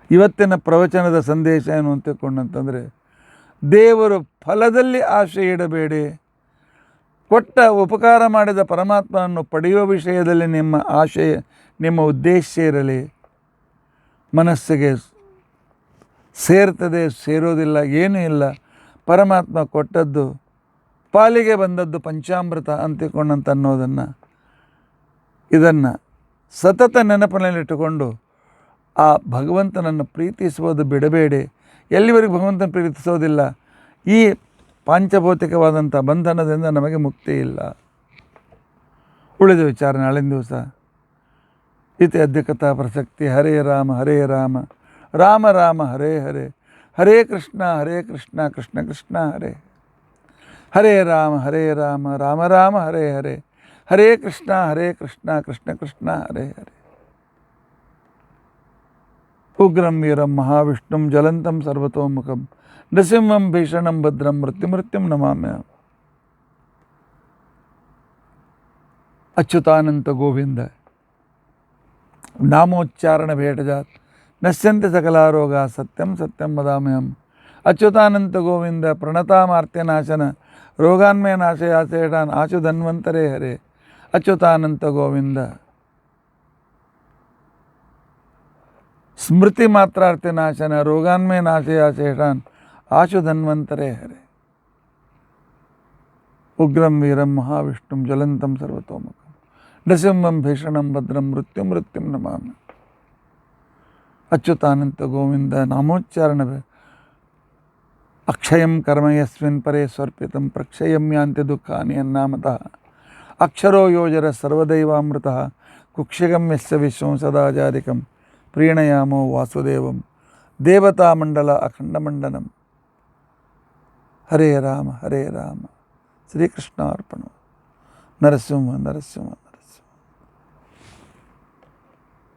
Speaker 1: ಇವತ್ತಿನ ಪ್ರವಚನದ ಸಂದೇಶ ಏನು ಅಂತ ತಿಳ್ಕೊಂಡಂತಂದರೆ, ದೇವರು ಫಲದಲ್ಲಿ ಆಶೆ ಇಡಬೇಡಿ. ಕೊಟ್ಟ ಉಪಕಾರ ಮಾಡಿದ ಪರಮಾತ್ಮನನ್ನು ಪಡೆಯುವ ವಿಷಯದಲ್ಲಿ ನಿಮ್ಮ ಆಶೆ, ನಿಮ್ಮ ಉದ್ದೇಶ ಇರಲಿ. ಮನಸ್ಸಿಗೆ ಸೇರ್ತದೆ, ಸೇರೋದಿಲ್ಲ, ಏನೂ ಇಲ್ಲ. ಪರಮಾತ್ಮ ಕೊಟ್ಟದ್ದು, ಪಾಲಿಗೆ ಬಂದದ್ದು ಪಂಚಾಮೃತ ಅಂತಿಕೊಂಡಂತ ಅನ್ನೋದನ್ನು, ಇದನ್ನು ಸತತ ನೆನಪಿನಲ್ಲಿಟ್ಟುಕೊಂಡು ಆ ಭಗವಂತನನ್ನು ಪ್ರೀತಿಸುವುದು ಬಿಡಬೇಡಿ. ಎಲ್ಲಿವರೆಗೂ ಭಗವಂತನ ಪ್ರೀತಿಸೋದಿಲ್ಲ, ಈ ಪಾಂಚಭೌತಿಕವಾದಂಥ ಬಂಧನದಿಂದ ನಮಗೆ ಮುಕ್ತಿ ಇಲ್ಲ. ಉಳಿದ ವಿಚಾರ ನಾಳಿನ ದಿವಸ. ಇತಿ ಅದ್ಯ ಕಥಾ ಪ್ರಸಕ್ತಿ. ಹರೇ ರಾಮ ಹರೇ ರಾಮ, ರಾಮ ರಾಮ ಹರೇ ಹರೇ, ಹರೇ ಕೃಷ್ಣ ಕೃಷ್ಣ ಕೃಷ್ಣ ಹರೇ ಹರೇ ರಾಮ ಹರೇ ರಾಮ, ರಾಮ ರಾಮ ಹರೇ ಹರೇ, ಹರೇ ಕೃಷ್ಣ ಕೃಷ್ಣ ಕೃಷ್ಣ ಹರೇ ಹರೇ. ಉಗ್ರಂ ವೀರಂ ಮಹಾವಿಷ್ಣುಂ ಜ್ವಲಂತಂ ಸರ್ವತೋಮುಖಂ ನೃಸಿಂಹಂ ಭೀಷಣಂ ಭದ್ರಂ ಮೃತ್ಯುಮೃತ್ಯುಂ ನಮಾಮ್ಯಹಂ. ಅಚ್ಯುತಾನಂತ ಗೋವಿಂದ ನಾಮೋಚ್ಚಾರಣ ಭೇಟಜಾತ್ ನಶ್ಯಂತೆ ಸಕಲಾರೋಗ ಸತ್ಯಂ ಸತ್ಯಂ ವದಾಮ್ಯಹಂ. ಅಚ್ಯುತಾನಂತ ಗೋವಿಂದ ಪ್ರಣತಾಮಾರ್ತ್ಯನಾಶನ ರೋಗಾನ್ಮಯ ನಾಶಯಾಸೇಷಾನ್ ಆಶು ಧನ್ವಂತರೇ ಹರೇ. ಅಚ್ಯುತಾನಂತ ಗೋವಿಂದ ಸ್ಮೃತಿ ಮಾತ್ರಾರ್ಥನಾಶನ ರೋಗಾನ್ಮಯ ನಾಶಯಾಸೇಷಾನ್ ಆಶು ಧನ್ವಂತರೇ ಹರೇ. ಉಗ್ರಂ ವೀರಂ ಮಹಾವಿಷ್ಣುಂ ಜ್ವಲಂತಂ ಸರ್ವತೋಮುಖಂ ನೃಸಿಂಹಂ ಭೀಷಣಂ ಭದ್ರಂ ಮೃತ್ಯುಮೃತ್ಯುಂ ನಮಾಮಿ. ಅಚ್ಯುತಾನಂತ ಗೋವಿಂದ ನಾಮೋಚ್ಚಾರಣ. ಅಕ್ಷಯಂ ಕರ್ಮ ಯಸ್ಮಿನ್ ಪರೇ ಸ್ವರ್ಪಿತಂ ಪ್ರಕ್ಷಯಂ ಯಾಂತಿ ದುಃಖಾನಿ ಅನ್ನಾಮತಃ. ಅಕ್ಷರೋ ಯೋಜರ ಸರ್ವದೈವಾಮೃತಃ ಕುಕ್ಷಿಗಂ ಯಸ್ಯ ವಿಶ್ವಂ ಸದಾಚಾರಿಕಂ ಪ್ರೀಣಯಾಮೋ ವಾಸುದೇವಂ ದೇವತಾಮಂಡಲ ಅಖಂಡಮಂಡನಂ. ಹರೇ ರಾಮ ಶ್ರೀಕೃಷ್ಣಾರ್ಪಣ. ನರಸಿಂಹ ನರಸಿಂಹ.